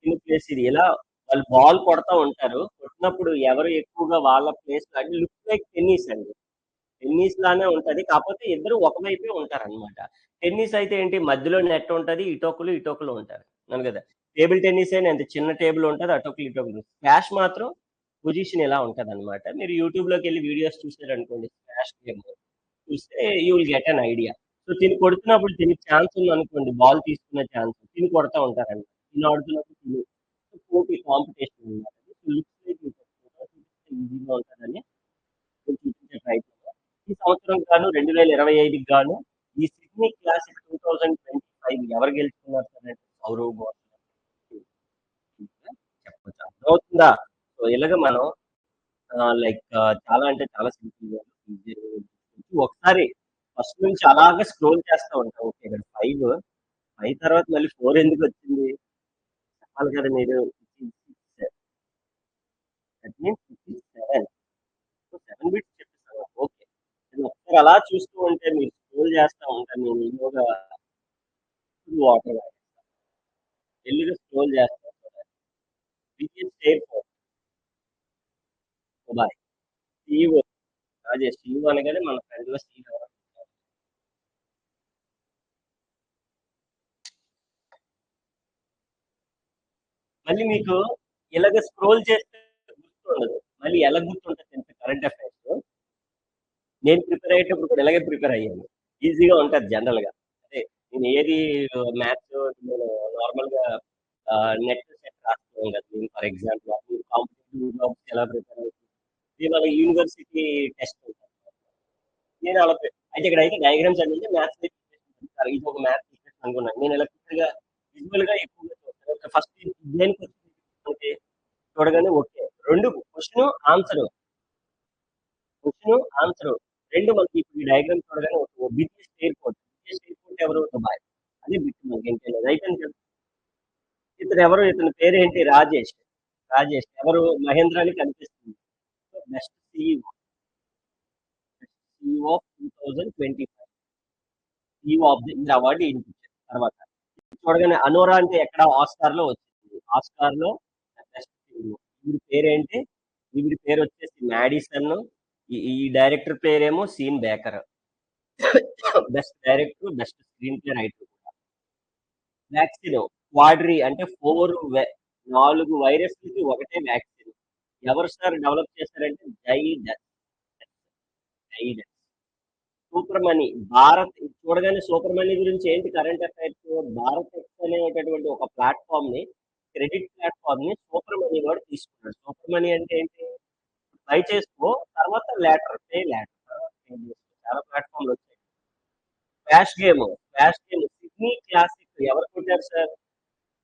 తిను ప్లేస్ ఇది. ఇలా వాళ్ళు బాల్ కొడతా ఉంటారు. కొట్టినప్పుడు ఎవరు ఎక్కువగా వాళ్ళ ప్లేస్ అది లుక్స్ లైక్ టెన్నిస్ అండి. టెన్నిస్ లానే ఉంటది. కాపోతే ఇద్దరు ఒకవైపే ఉంటారనమాట. టెన్నిస్ అయితే ఏంటి మధ్యలో నెట్ ఉంటది. ఇటొకలు, ఇటొకలు ఉంటారు. అవును గదా! టేబుల్ టెన్నిస్ అయినా అంతే చిన్న టేబుల్ ఉంటది. అటొకలు, ఇటొకలు. స్క్వాష్ మాత్రం పొజిషన్ ఇలా ఉంటదనమాట. మీరు యూట్యూబ్‌లోకెళ్ళి వీడియోస్ చూసారనుకోండి స్క్వాష్ గేమ్ చూస్తే you will get an idea. So తిను కొడుతున్నప్పుడు తినికి ఛాన్స్ ఉందనుకోండి బాల్ తీసుకునే ఛాన్స్. తిను కొడతా ఉంటారనమాట. తిను ఆడుతున్నప్పుడు తిను. సో పోటీ కాంపిటీషన్ అన్నమాట. సో లుక్స్ లైక్ ఈజీగా ఉంటదని నేను చూపించే ప్రయత్నం. ఈ సంవత్సరం గాను 2025కి గాను ఈ సిడ్నీ క్లాసిక్ 2025 ఎవరు గెలుచుకున్నారు సార్ అంటే సౌరవ్ గాంగూలీ చెప్పొచ్చు. అర్థమవుతుందా? సో ఇలాగ మనం లైక్ చాలా అంటే చాలా సింపుల్‌గా ఒకసారి ఫస్ట్ నుంచి అలాగే స్క్రోల్ చేస్తా ఉంటాం. ఓకే. ఇక్కడ 5, 5 తర్వాత మళ్ళీ 4 ఎందుకొచ్చింది? చెప్పాలి కదా మీరు. That means 7. సో 7 బిట్స్ చెప్పేసాను. ఓకే. నేను ఒకసారి అలా చూస్తూ ఉంటే మీరు స్క్రోల్ చేస్తా ఉంటే నేను ఈలోగా వాటర్ తాగేస్తా. మెల్లిగా స్క్రోల్ చేస్తా చూడండి. Biggest airport Dubai. CEO Rajesh. CEO అనగానే మన ఫ్రెండ్‌లో సీఈఓ ఎవరు? మళ్ళీ మీకు ఇలాగ స్క్రోల్ చేస్తే గుర్తుండదు. మళ్ళీ ఎలా గుర్తుంటది తెలుసా కరెంట్ అఫైర్స్? నేను ప్రిపేర్ అయ్యేటప్పుడు కూడా ఇలాగే ప్రిపేర్ అయ్యాను. ఈజీగా ఉంటది జనరల్‌గా. అదే నేను ఏది మ్యాథ్స్ నేను నార్మల్‌గా నెట్ సెట్ రాస్తున్నాం కదా! నేను ఫర్ ఎగ్జాంపుల్ మీరు కాంపిటీటివ్ జాబ్స్‌కి ఎలా ప్రిపేర్ అవుతున్నారు? ఇవాళ యూనివర్సిటీ టెస్ట్ ఉంటది. నేను అలా అయితే ఇక్కడైతే డయాగ్రామ్స్ అన్నీ మ్యాథ్స్ ఇది ఒక మ్యాథ్స్ ఈక్వేషన్ అనుకున్నాను. నేను ఇలా క్లియర్‌గా విజువల్‌గా ఎక్కువగా చూస్తాను. ఫస్ట్ దేనికొచ్చింది చూడగానే okay. 2 question, answer. Question, answer. 2 మనకి ఇప్పుడు ఈ డయాగ్రామ్ చూడగానే okay. Biggest airport. Biggest airport ఎవరు? దుబాయ్. అదే బిట్ మనకి ఇంకేం లేదు. అయిపోయింది కదా! ఇతని పేరేంటి? రాజేష్. రాజేష్. ఎవరు? మహేంద్ర అని కనిపిస్తుంది. So, best CEO. Best CEO of 2025. CEO of the year award ఈయనకిచ్చారు తర్వాత. చూడగానే అనోరా అంటే ఎక్కడ ఆస్కార్‌లో వచ్చింది. ఆస్కార్‌లో బెస్ట్ సీఈఓ. ఈవిడ పేరేంటి? ఈవిడ పేరొచ్చేసి మ్యాడిసన్. ఈ డైరెక్టర్ పేరేమో Sean Baker. Best director, best screenplay writer. Vaccine quadri అంటే 4 వైరస్‌లకి ఒకటే వ్యాక్సిన్. ఎవరు సార్ డెవలప్ చేశారంటే జైడస్. జైడస్. సూపర్ మనీ భారత్ ఇది చూడగానే సూపర్ మనీ గురించి ఏంటి కరెంట్ అఫైర్స్ భారత్ ఎక్స్ అనేటటువంటి ఒక ప్లాట్‌ఫార్మ్‌ని క్రెడిట్ ప్లాట్‌ఫార్మ్‌ని సూపర్ మనీ వాడు తీసుకున్నాడు. సూపర్ మనీ అంటే ఏంటి? బై చేసుకో తర్వాత పే లేటర్. చాలా ప్లాట్‌ఫార్మ్‌లు వచ్చాయి. స్క్వాష్ గేమ్ సిడ్నీ క్లాసిక్ ఎవరు కొట్టారు సార్?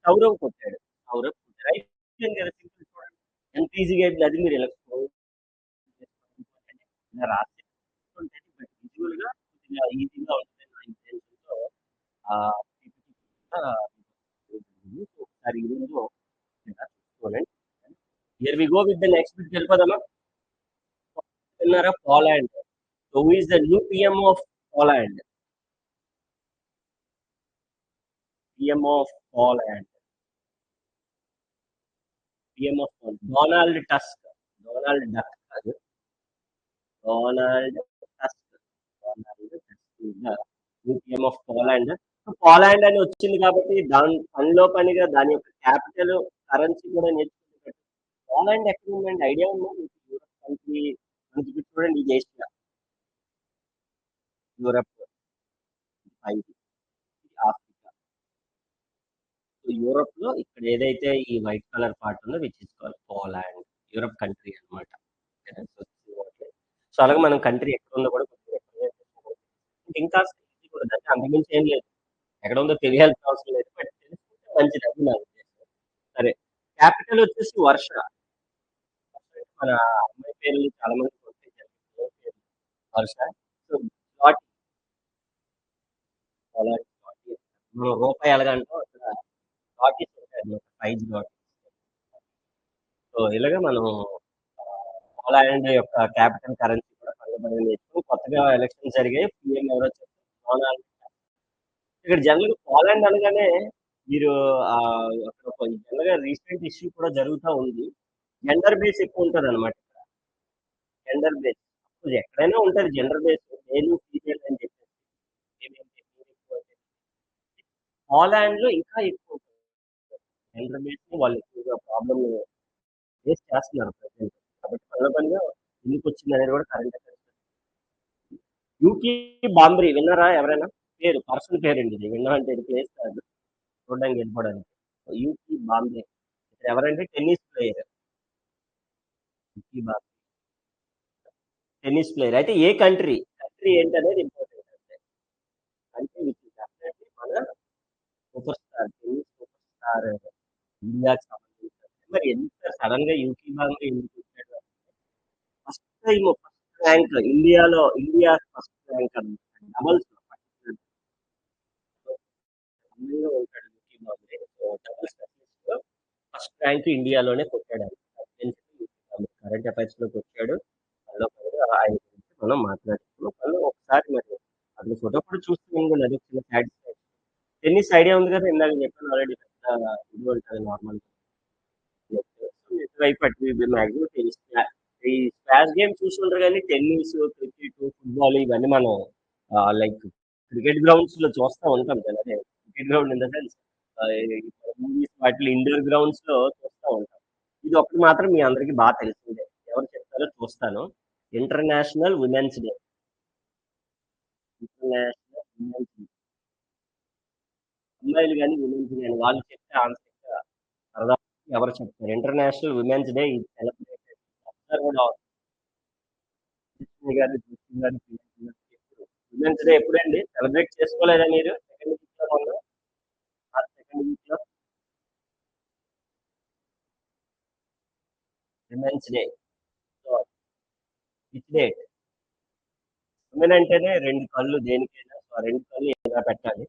సౌరవ్ కొట్టాడు. సౌరవ్ కొట్టాడు. అయిపోయింది కదా సింపుల్ చూడండి. ఎంత ఈజీగా అయిపోయింది. అది మీరు ఇలా స్క్రోల్ ఇలా రాసి ఉంటది. బట్ విజువల్‌గా కొద్దిగా ఈజీగా ఉంటదని నా ఇంటెన్షన్‌తో పీపీటీ కూడా సో ఒకసారి ఈరోజు ఇలా చూసుకోవాలండి. Here we go with the next bit వెళ్ళిపోదామా? విన్నారా? Poland. So who is the new PM of Poland? PM of Poland. PM of Poland. Donald Tusk. Donald Duck కాదు. Donald Tusk. Donald Tusk is the new PM of Poland. So Poland అని వచ్చింది కాబట్టి పనిలో పనిగా దాని యొక్క capital currency కూడా నేర్చుకుంటే పోలాండ్ ఎక్కడ ఉందండి ఐడియా ఉందా మీకు? యూరప్ కంట్రీ మనకి ఇప్పుడు చూడండి ఇది ఏషియా, యూరప్, ఇది ఆఫ్రికా. సో యూరోప్ లో ఇక్కడ ఏదైతే ఈ వైట్ కలర్ పార్ట్ ఉందో which is called Poland. Europe country అనమాట. సో అలాగే మనం కంట్రీ ఎక్కడ ఉందో కూడా కొంచెం represent చేసుకోవాలి. ఇంకా easy కూడా అంటే అంతకుమించి ఏం లేదు. ఎక్కడ ఉందో తెలియాల్సిన అవసరం లేదు. బట్ తెలుసుకుంటే మంచిది అది నా ఉద్దేశం. సరే. క్యాపిటల్ వచ్చేసి వర్ష. మన అమ్మాయి పేర్లు చాలా మంది కొట్టేసారు. Varsha. So slot Poland slot. మనం రూపాయి ఎలాగంటాం అక్కడ స్లాటీస్ ఉంటాయన్నమాట. 5 స్లాట్. సో ఇలాగ మనం పోలాండ్ యొక్క క్యాపిటల్ కరెన్సీ కూడా పక్కపక్కన నేర్చుకొని కొత్తగా ఎలక్షన్స్ జరిగాయి. పీఎం ఎవరొచ్చారు? డొనాల్డ్. ఇక్కడ జనరల్‌గా పోలాండ్ అనగానే మీరు అక్కడ ఒక జనరల్‌గా రీసెంట్ ఇష్యూ కూడా జరుగుతా ఉంది. జెండర్ బేస్ ఎక్కువుంటదనమాట. Gender base. అప్పుడు ఎక్కడైనా ఉంటది జెండర్ బేస్. మేలు, ఫీమేల్ అని చెప్పేసి. ఏమేంటి హాలాండ్‌లో ఇంకా ఎక్కువ జెండర్ బేస్‌ని వాళ్ళు ఎక్కువగా ప్రాబ్లమ్‌ని ఫేస్ చేస్తున్నారు ప్రెజెంట్. కాబట్టి పనిలో పనిగా ఎందుకొచ్చిందనేది కూడా కరెంట్ అఫైర్స్. యూకీ బాంబ్రీ విన్నారా ఎవరైనా? పేరు పర్సన్ పేరండి ఇది. విన్నామంటే ఇది ప్లేస్ కాదు. చూడడానికి వెళ్ళిపోవడానికి. యూకీ బాంబ్రీ. ఎవరంటే tennis player. Yuki Bhambri. Tennis player. అయితే ఏ కంట్రీ? కంట్రీ ఏంటనేది ఇంపార్టెంట్ అంతే. కంట్రీ విచ్ ఇస్ డెఫినెట్‌లీ మన superstar. Tennis superstar ఇండియాకి సంబంధించి. మరి ఎంత సడెన్‌గా యూకీ బాంబ్రీ ఎందుకొచ్చాడు? First time first rank India first rank అన్నమాట. డబుల్స్‌లో పర్టిక్యులర్‌గా అందంగా ఉంటాడు యూకీ బాంబ్రీ. సో, డబుల్స్ స్పెషలిస్ట్‌లో ఫస్ట్ ర్యాంక్ ఇండియాలోనే కొట్టాడాయన. కరెంట్ అఫైర్స్‌లోకి వచ్చాడు. దానిలో భాగంగా ఆయన గురించి మనం మాట్లాడుకున్నాం. కానీ ఒకసారి మరి అతని ఫోటో కూడా చూస్తే నేను కూడా అదే చిన్న సాటిస్ఫాక్షన్. టెన్నిస్ ఐడియా ఉంది కదా! ఇందాక చెప్పాను ఆల్రెడీ పెద్ద ఇది ఉంటది నార్మల్‌గా. ఇటువైపు అటు మాక్సిమం టెన్నిస్ ఈ స్క్వాష్ గేమ్ చూసుంటారు కానీ టెన్నిస్, క్రికెట్, ఫుట్బాల్ ఇవన్నీ మనం లైక్ క్రికెట్ గ్రౌండ్స్ లో చూస్తా ఉంటాం కదా! అదే cricket ground in the sense movies వాటిలో ఇండోర్ గ్రౌండ్స్ లో చూస్తా ఉంటాం. ఇది ఒకటి మాత్రం మీ అందరికి బాగా తెలిసిందే. ఎవరు చెప్తారో చూస్తాను. International women's day. International women's day. అమ్మాయిలు కానీ ఉమెన్స్ కానీ వాళ్ళు చెప్తే ఆన్సర్ సరదా ఎవరు చెప్తారు? International women's day is celebrated. అందరూ కూడా కృష్ణ గారు, కృష్ణ గారు, ప్రియాంక గారు ఎప్పుడు ఉమెన్స్ డే ఎప్పుడండి? సెలబ్రేట్ చేసుకోలేదా మీరు? సెకండ్ వీక్ లో మొన్న ఆ సెకండ్ వీక్ లో women's day. So which day? Women అంటేనే రెండు కళ్ళు దేనికైనా. సో ఆ రెండు కళ్ళు ఎలా పెట్టాలి?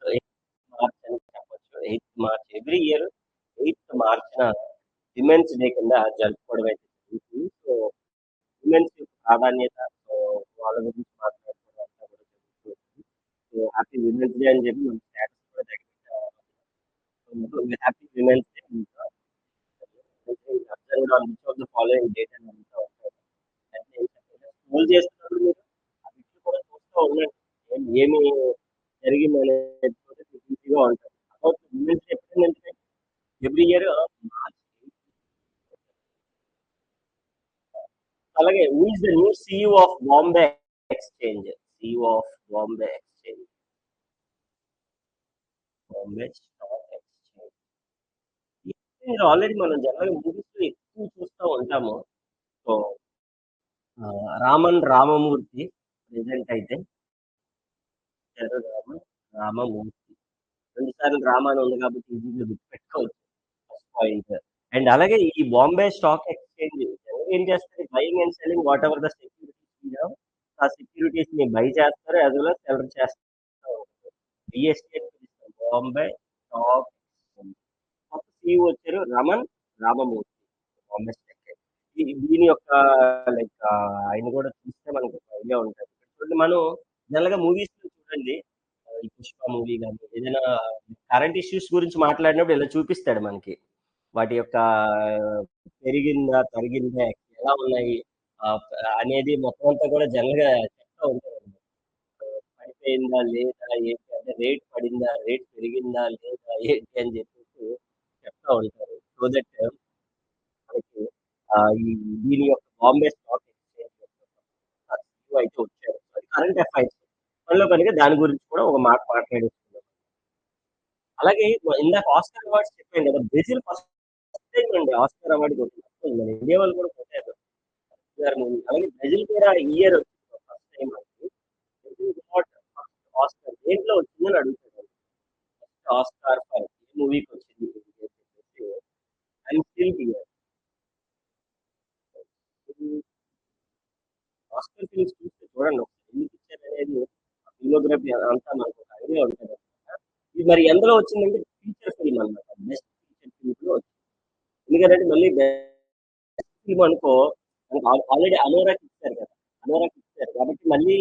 సో 8th మార్చ్ అని చెప్పొచ్చు. 8th March every year 8th మార్చ్‌న విమెన్స్ డే కింద జరుపుకోవడం అయితే జరుగుతుంది. సో విమెన్స్ యొక్క ప్రాధాన్యత సో వాళ్ళ గురించి మాట్లాడుకోవడం అంతా కూడా జరుగుతూ ఉంటుంది. సో హ్యాపీ విమెన్స్ డే అని చెప్పి మన స్టేటస్ కూడా హ్యాపీ విమెన్స్ డే ఇంకా observed on which of the following date అని అడుగుతా ఉంటారు. అయితే స్క్రోల్ చేస్తున్నప్పుడు మీరు ఆ వీడియో కూడా చూస్తూ ఉండండి. ఏమి జరిగిందనేది కూడా మీకు ఈజీగా ఉంటుంది. అబౌట్ విమెన్స్ డే ఎప్పుడంటే ఎవ్రీ ఇయర్ మార్చ్. అలాగే who is the new CEO of Bombay exchange? CEO of Bombay exchange. Bombay stock exchange. మీరు ఆల్రెడీ మనం జనరల్‌గా మూవీస్‌లో ఎక్కువ చూస్తా ఉంటాము. సో, రామమూర్తి ప్రెజెంట్ అయితే రామన్ రామమూర్తి. 2 సార్లు రామ అని ఉంది కాబట్టి ఈజీగా గుర్తుపెట్టుకోవచ్చు. First point. అండ్ అలాగే ఈ బాంబే స్టాక్ ఎక్స్‌చేంజ్ ఏం చేస్తది? Buying and selling whatever the securities we have ఆ సెక్యూరిటీస్‌ని బై చేస్తారు. యాస్ వెల్ యాస్ సెల్ చేస్తారు. బీఎస్‌టీ అని పిలుస్తారు. Bombay stock exchange. కొత్త సీఈఓ వచ్చారు రామమూర్తి. బాంబే స్టాక్ దీని యొక్క లైక్ ఆయన కూడా చూస్తే మనకు ఒక ఐడియా ఉంటది. చూడండి మనం జనరల్‌గా మూవీస్‌లో చూడండి ఈ 'పుష్ప' మూవీ గాని ఏదైనా కరెంట్ ఇష్యూస్ గురించి మాట్లాడినప్పుడు ఇలా చూపిస్తాడు మనకి. వాటి యొక్క పెరిగిందా? తరిగిందా? ఎలా ఉన్నాయి? ఆహ్, అనేది మొత్తం అంతా కూడా జనరల్‌గా చెప్తా ఉంటారనమాట. పడిపోయిందా? లేదా? ఏంటి అంటే రేట్ పడిందా? రేట్ పెరిగిందా? లేదా? ఏంటి అని చెప్పేసి చెప్తా ఉంటారు. సో దట్ మనకి ఈ దీని యొక్క బాంబే స్టాక్ ఎక్స్‌చేంజ్ యొక్క సీఈఓ అయితే వచ్చారు. అది కరెంట్ అఫైర్స్. మనలో కనుక దాని గురించి కూడా ఒక మాట మాట్లాడేసుకుందాం. అలాగే ఇందాక ఆస్కార్ అవార్డ్స్ చెప్పాను కదా! బ్రెజిల్ ఫస్ట్ టైమ్ అండి ఆస్కార్ అవార్డ్ కొట్టింది. మన ఇండియా వాళ్ళు కూడా కొట్టారు. గారి మూవీ. అలాగే బ్రెజిల్ కూడా ఈ ఇయర్ వచ్చింది ఫస్ట్ టైమ్ మనకి. బ్రెజిల్ గాట్ ఫస్ట్ ఆస్కార్ దేంట్లో వచ్చిందని అడుగుతాడు. ఫస్ట్ ఆస్కార్ ఫర్ ఏ మూవీకి వచ్చింది అని చెప్పేసి I am still here. Oscar films చూస్తే చూడండి ఒకసారి ఎందుకు ఇచ్చారనేది ఆ ఫిల్మోగ్రఫీ అంతా మనకు ఒక ఐడియా ఉంటదనమాట. ఇది మరి ఎందులో వచ్చిందంటే ఫీచర్ ఫిల్మ్ అన్నమాట. బెస్ట్ ఫీచర్ ఫిల్మ్‌లో వచ్చింది. ఎందుకంటే మళ్ళీ బెస్ట్ ఫిల్మ్ అనుకో మనకు ఆల్రెడీ 'అనోరాకి' ఇచ్చారు కదా! 'అనోరాకి' ఇచ్చారు. కాబట్టి మళ్ళీ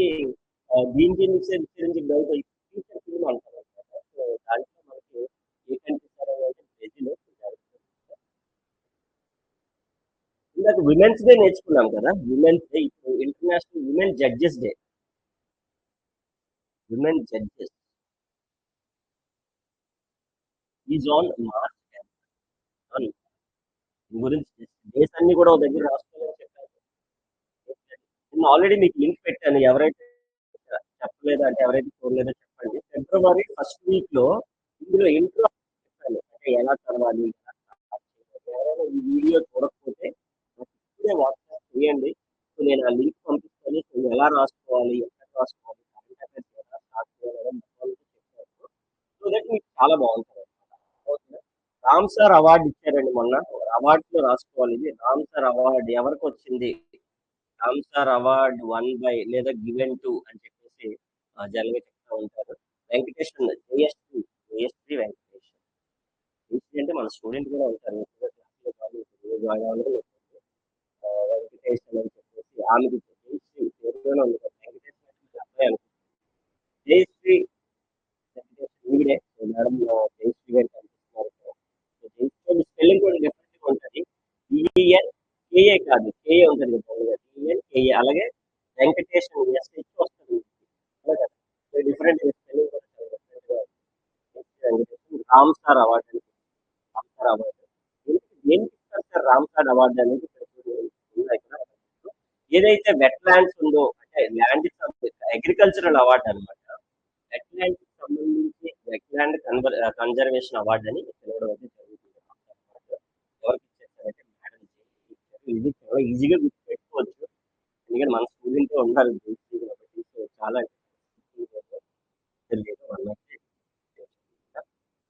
దీనికెందుకు ఇచ్చారు అని డౌట్ ఫీచర్ ఫిల్మ్ అంటారనమాట. సో దాంట్లో మనకి ఇందాక విమెన్స్ డే నేర్చుకున్నాం కదా, విమెన్స్ డే ఇప్పుడు international women judges day. Women judges is on March 10. దీని గురించి డేస్ అన్ని కూడా ఒక దగ్గర రాసుకోవాలని చెప్పారు. నేను ఆల్రెడీ మీకు లింక్ పెట్టాను, ఎవరైతే చెప్పలేదో అంటే ఎవరైతే చూడలేదో చెప్పండి. ఫిబ్రవరి ఫస్ట్ వీక్ లో ఇందులో ఇంట్రో చెప్పాను, అంటే ఎలా చదవాలి, ఎవరైనా ఈ వీడియో చూడకపోతే నాకు ఇప్పుడే వాట్సాప్ చేయండి. సో నేను ఆ లింక్ పంపిస్తాను. సో ఎలా రాసుకోవాలి, ఎక్కడ రాసుకోవాలి, కరెంట్ అఫైర్స్ ఎలా స్టార్ట్ చేయాలి అనేది మొత్తం చెప్పాను. సో దట్ మీకు చాలా బాగుంటుంది. ఓకేనా? రామ్ సార్ అవార్డు ఇచ్చారండి మొన్న. అవార్డ్స్ లో రాసుకోవాలి. ఇది రామ్ సార్ అవార్డు ఎవరికి వచ్చింది, Ram sir award one by లేదా గివెన్ టు అని చెప్పేసి జనరల్గా చెప్తా ఉంటారు. వెంకటేశ్వర జయశ్రీ, జయశ్రీ వెంకటేష్. జయశ్రీ అంటే మన స్టూడెంట్ కూడా ఉంటారు, క్లాస్లో కానీ జాయిన్ అవ్వాలి. వెంకటేష్ అని చెప్పేసి ఆమెది జయశ్రీ పేరులోనే ఉంది కదా, వెంకటేష్ అంటే అబ్బాయి అనుకుంటుంది. జయశ్రీ వెంకటేష్ ఈవిడే. సో మేడం జయశ్రీ గారు కనిపిస్తున్నారు ఇక్కడ. సో జయశ్రీ స్పెల్లింగ్ కూడా డిఫరెంట్ గా ఉంటుంది. ఈఎన్ కేఏ కాదు, కేఏ ఉంటుంది కదా, ఈఎన్ కేఏ. అలాగే వెంకటేశ్వర ఎస్హెచ్ వస్తుంది. అలాగే డిఫరెంట్ స్పెల్లింగ్ కూడా చాలా డిఫరెంట్ గా ఉంది. వెంకటేశ్వర రామ్ సార్ అవార్డు అని, రామ్ సార్ అవార్డు దేనికి ఇస్తారు సార్ రామ్ సార్ అవార్డు అనేది ఇక్కడ ఉందా ఇక్కడ? ఏదైతే వెట్ ల్యాండ్స్ ఉందో అంటే ల్యాండ్ అగ్రికల్చరల్ అవార్డు అనమాట. వెట్ ల్యాండ్ సంబంధించి వెట్ ల్యాండ్ కన్జర్వేషన్ అవార్డు అని పిలవడం అయితే జరుగుతుంది. ఎవరికి ఇచ్చేసారంటే మేడం ఇచ్చారు. ఇది చాలా ఈజీగా గుర్తు పెట్టుకోవచ్చు, ఎందుకంటే మన స్టూడెంట్ ఉన్నారు జేసీ కాబట్టి. సో చాలా తెలియదు అన్నట్టు.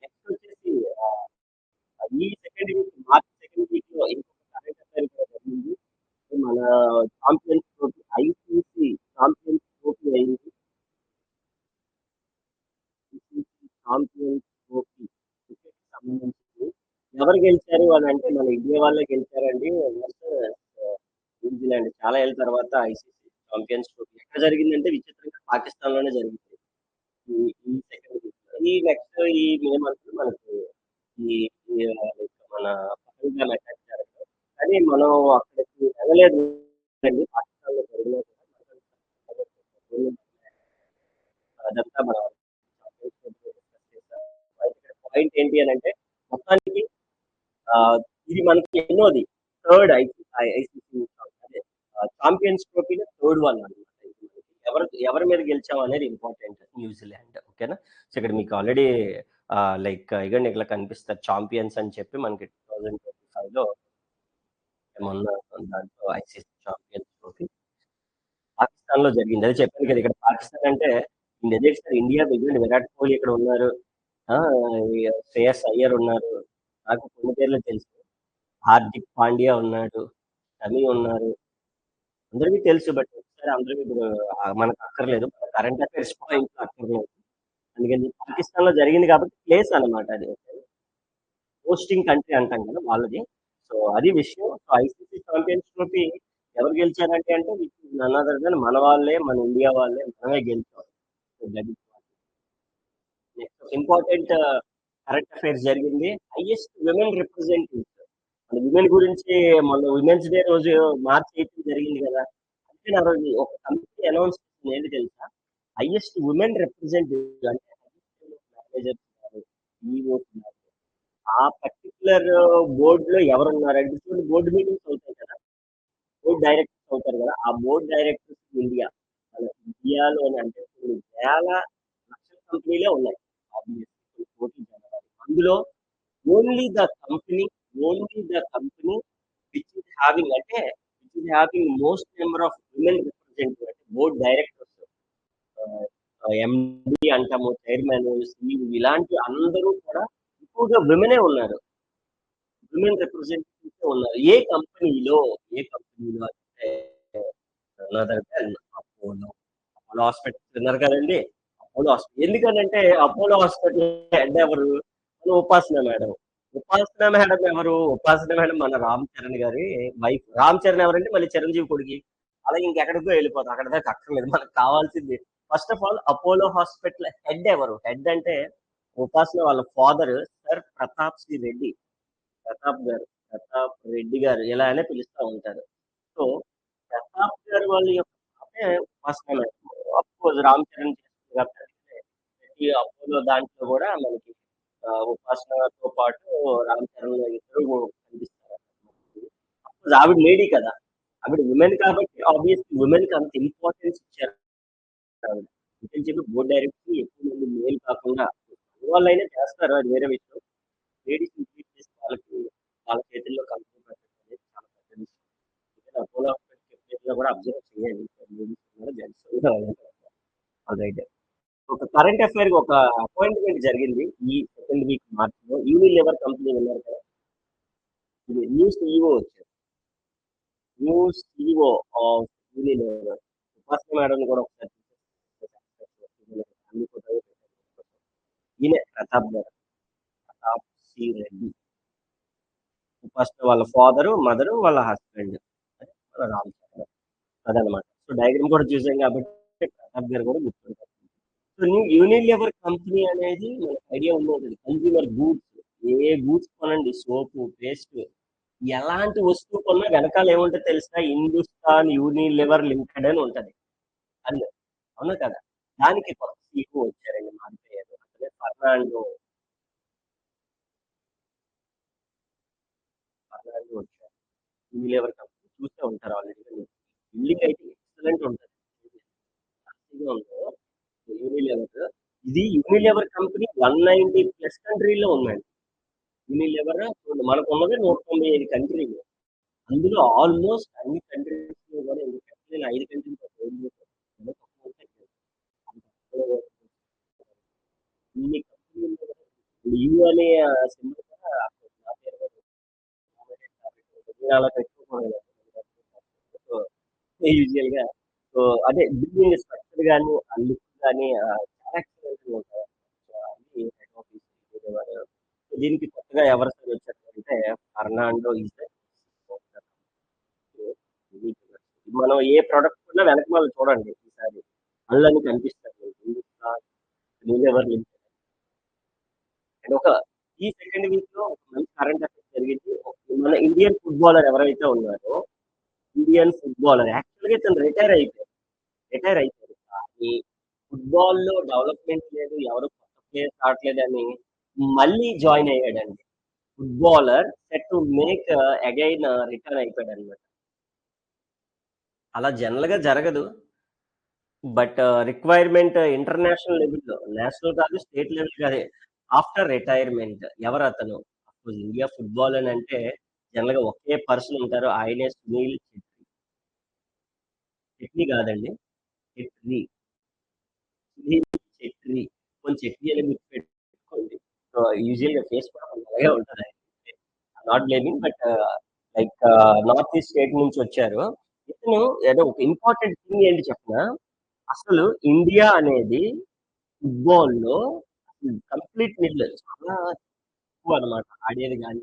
నెక్స్ట్ వచ్చేసి ఈ second week, March second week లో ఇంకొక కరెంట్ అఫైర్ కూడా జరిగింది. మన champions trophy, ICC champions trophy అయింది. ఐసీసీ ఛాంపియన్స్ ట్రోఫీ క్రికెట్ సంబంధించి ఎవరు గెలిచారు అని అంటే మన ఇండియా వాళ్ళే గెలిచారండి వర్సెస్ న్యూజిలాండ్. చాలా ఏళ్ళ తర్వాత ఐసీసీ ఛాంపియన్స్ ట్రోఫీ ఎక్కడ జరిగిందంటే విచిత్రంగా పాకిస్తాన్ లోనే జరిగింది. ఈ ఈ సెకండ్ వీక్ ఈ నెక్స్ట్ ఈ మే మంత్ మనకి ఈ మన పహల్గామ్ అటాక్ జరగదు. కానీ మనం అక్కడికి వెళ్ళలేదు అండి, పాకిస్తాన్ లో జరిగినా కూడా అదంతా మనం పాయింట్ ఏంటి అని అంటే మొత్తానికి ఆ, ఇది మనకి ఎన్నోది, థర్డ్ ఐసీసీ అదే ఛాంపియన్స్ ట్రోఫీలో థర్డ్ వన్ అనమాట. ఎవరి మీద గెలిచాం అనేది ఇంపార్టెంట్. న్యూజిలాండ్. ఓకేనా? సో ఇక్కడ మీకు ఆల్రెడీ లైక్ ఇగండి ఇట్లా కనిపిస్తారు ఛాంపియన్స్ అని చెప్పి మనకి 2025లో మొన్న దాంట్లో ఐసీసీ ఛాంపియన్స్ ట్రోఫీ పాకిస్తాన్ లో జరిగింది. అదే చెప్పాను కదా, ఇక్కడ పాకిస్తాన్ అంటే అదే సార్ ఇండియా దగ్గర విరాట్ కోహ్లీ ఇక్కడ ఉన్నారు, ఆ, ఈ శ్రేయస్ అయ్యర్ ఉన్నారు, నాకు కొన్ని పేర్లు తెలుసు. హార్దిక్ పాండ్యా ఉన్నాడు, షమి ఉన్నారు, అందరికీ తెలుసు. బట్ ఒకసారి అందరికీ ఇప్పుడు మనకు అక్కర్లేదు, కరెంట్ అఫైర్స్ పాయింట్ అక్కర్లేదు. అందుకని పాకిస్తాన్ లో జరిగింది కాబట్టి ప్లేస్ అన్నమాట అది, హోస్టింగ్ కంట్రీ అంటాం కదా వాళ్ళది. సో అది విషయం. సో ఐసీసీ ఛాంపియన్స్ ట్రోఫీ ఎవరు గెలిచారంటే అంటే నన్ అదర్ దెన్ మన వాళ్ళే, మన ఇండియా వాళ్ళే, మనమే గెలిచాం. So that next important current affairs జరిగింది. హైయెస్ట్ విమెన్ రిప్రజెంటేటివ్ మన విమెన్ గురించి మొన్న విమెన్స్ డే రోజు మార్చ్ 8 జరిగింది కదా, అంటే ఆ రోజు ఒక కంపెనీ అనౌన్స్ చేసింది ఏంటి తెలుసా, హైయెస్ట్ ఉమెన్ రిప్రజెంటేటివ్ అంటే మేనేజర్స్ ఉన్నారు, ఈఓస్ ఉన్నారు. ఆ పర్టికులర్ బోర్డు లో ఎవరున్నారంటే చూడండి, బోర్డు మీటింగ్స్ అవుతాయి కదా, బోర్డు డైరెక్టర్స్ అవుతారు కదా, ఆ బోర్డు డైరెక్టర్స్ ఇండియా, మన ఇండియాలోనే అంటే కొన్ని వేల లక్షల కంపెనీలే ఉన్నాయి. ఆబ్వియస్లీ కోటి జనాభా, అందులో only the company, only the company which is having అంటే which is having most number of women representative అంటే బోర్డ్ డైరెక్టర్స్, ఎండి అంటాము, చైర్మన్, సిఇఓ, ఇలాంటి అందరూ కూడా ఎక్కువగా విమెనే ఉన్నారు, విమెన్ రిప్రజెంటేటివ్స్ ఉన్నారు. ఏ కంపెనీలో అంటే అపోలో, అపోలో హాస్పిటల్స్ విన్నారు కదండి. అపోలో హాస్పిటల్ ఎందుకనంటే అపోలో హాస్పిటల్ హెడ్ ఎవరు, మన ఉపాసన మేడం. ఉపాసన మేడం ఎవరు, ఉపాసన మేడం మన రామ్ చరణ్ గారి వైఫ్. రామ్ చరణ్ ఎవరంటే మళ్ళీ చిరంజీవి కొడుకి. అలాగే ఇంకెక్కడికో వెళ్ళిపోతాం, అక్కడ దాకా అక్కర్లేదు, మనకు కావాల్సింది first of all Apollo hospital head ఎవరు. హెడ్ అంటే ఉపాసన వాళ్ళ father sir Pratap C Reddy, Pratap గారు, ప్రతాప్ రెడ్డి గారు ఇలానే పిలుస్తా ఉంటారు. సో, ప్రతాప్ గారు వాళ్ళ యొక్క పాపే ఉపాసన మేడం. అఫ్‌కోర్స్ 'రామ్ చరణ్' చేస్తుంది కాబట్టి ప్రతి అపోలో దాంట్లో గూడా మనకి ఉపాసనతో పాటు 'రామ్ చరణ్' ఇద్దరు కనిపిస్తారు. అఫ్‌కోర్స్ ఆవిడ లేడీ కదా! ఆవిడ విమెన్ కాబట్టి ఆబ్వియస్‌లీ విమెన్‌కి అంత ఇంపార్టెన్స్ ఇచ్చారు ఆవిడ. అందుకని చెప్పి బోర్డ్ డైరెక్టర్‌లు ఎక్కువ మంది మేల్ కాకుండా మగవాళ్ళైనా చేస్తారు అది వేరే విషయం. లేడీస్‌ని ట్రీట్ చేసి వాళ్ళకి వాళ్ళ చేతుల్లో కంపెనీ పెట్టడం అనేది చాలా పెద్ద విషయం. ఎందుకంటే అపోలో హాస్పిటల్‌లో కూడా అబ్జర్వ్ చేయండి. లేడీస్ ఉన్నారు, జెంట్స్ ఉన్నారు. ఆల్రైట్. ఒక కరెంట్ అఫైర్‌గా ఒక అపాయింట్‌మెంట్ జరిగింది. ఈ సెకండ్ వీక్ మార్చ్‌లో. యూనిలివర్ కంపెనీ విన్నారు కదా! ఇది న్యూ సీఈఓ వచ్చారు. New CEO of Unilever. ఉపాసన మేడంని కూడా ఒకసారి ఫ్యామిలీ ఫోటో పెట్టారు. ఈయనే ప్రతాప్ గారు. ప్రతాప్ సి. రెడ్డి. ఫస్ట్ వాళ్ళ ఫాదరు, మదరు, వాళ్ళ హస్బెండ్. వాళ్ళ రామ్ చరణ్. అదనమాట. సో, డయాగ్రామ్ కూడా చూసాం కాబట్టి ప్రతాప్ గారు కూడా గుర్తుంటారు. సో, యూనిలివర్ కంపెనీ అనేది మనకు ఐడియా ఉండే ఉంటది. Consumer goods. ఏ గూడ్స్ కొనండి సోపు, పేస్ట్ ఎలాంటి వస్తువు కొన్నా వెనకాల ఏముంటదో తెలుసా? హిందుస్థాన్ యూనిలివర్ లిమిటెడ్ అని ఉంటది. అది అవునా కదా? దానికి కొత్త సీఈఓ వచ్చారండి మారిపోయారు. అతనే ఫర్నాండో వచ్చారు. యూనిలివర్ కంపెనీ చూసే ఉంటారు ఆల్రెడీ. బిల్డింగ్ అయితే ఎక్సలెంట్ ఉంటది. హ్యాపీగా ఉందో యూనిలివర్. ఇది యూనిలివర్ కంపెనీ 190 ప్లస్ కంట్రీలో ఉందండి. యూనిలివర్ చూడండి మనకున్నది 195 కంట్రీలు. అందులో ఆల్మోస్ట్ అన్ని కంట్రీస్‌లో కూడా ఎందుకంటే నేను 5 కంట్రీస్‌లో ట్రేడ్ చేశాను. ఏదో తక్కువ ఉంటే ఇన్ని కంపెనీలు యూ అనే సింబల్ కూడా నా పేరు మీద నేను అలా పెట్టుకోకూడదు. సో, యూజువల్‌గా సో, అదే బిల్డింగ్ స్ట్రక్చర్ గాని, ఆ లుక్ గాని చాలా ఎక్సలెంట్‌గా ఉంటాయి. సో, అది హెడ్ ఆఫీస్ విజయవాడ. సో, దీనికి కొత్తగా ఎవరు సార్ వచ్చారంటే ఫెర్నాండో ఈస్ ద మనం ఏ ప్రొడక్ట్ కొన్నా వెనకమాల చూడండి ఈసారి. అల్లని కనిపిస్తారు మీకు. Hindustan Unilever limited. అండ్ ఈ సెకండ్ వీక్‌లో ఒక మంచి కరెంట్ అఫైర్ జరిగింది. మన ఇండియన్ ఫుట్బాలర్ ఎవరైతే ఉన్నారో, ఇండియన్ ఫుట్బాలర్ యాక్చువల్‌గా ఇతను రిటైర్ అయిపోయారు. కానీ ఫుట్బాల్‌లో డెవలప్‌మెంట్ లేదు. ఎవరు కొత్త ప్లేయర్స్ ఆడట్లేదని మళ్ళీ జాయిన్ అయ్యాడండి. Footballer set to make again return అయిపోయాడన్నమాట. అలా జనరల్‌గా జరగదు. బట్ రిక్వైర్మెంట్ ఇంటర్నేషనల్ లెవెల్‌లో నేషనల్ కాదు, స్టేట్ లెవెల్ కాదు. ఆఫ్టర్ రిటైర్మెంట్ ఎవరతను? అఫ్‌కోర్స్ ఇండియా ఫుట్బాల్ అని అంటే జనరల్‌గా ఒకే పర్సన్ ఉంటారు. ఆయనే సునీల్ ఛెత్రి. ఛెట్రి కాదండి. ఛెట్రి. సునీల్ ఛెట్రి. కొంచెం ఛెట్రి అని గుర్తుపెట్టుకోండి. సో, యూజువల్‌గా ఫేస్ కూడా కొంచెం అలాగే ఉంటది ఆయనకి. Not blaming but like north east state నుంచి వచ్చారు. ఇతను ఏదో ఒక ఇంపార్టెంట్ థింగ్ ఏంటి చెప్పనా? అసలు ఇండియా అనేది ఫుట్బాల్‌లో కంప్లీట్ నిల్. చాలా తక్కువనమాట. ఆడేది గాని,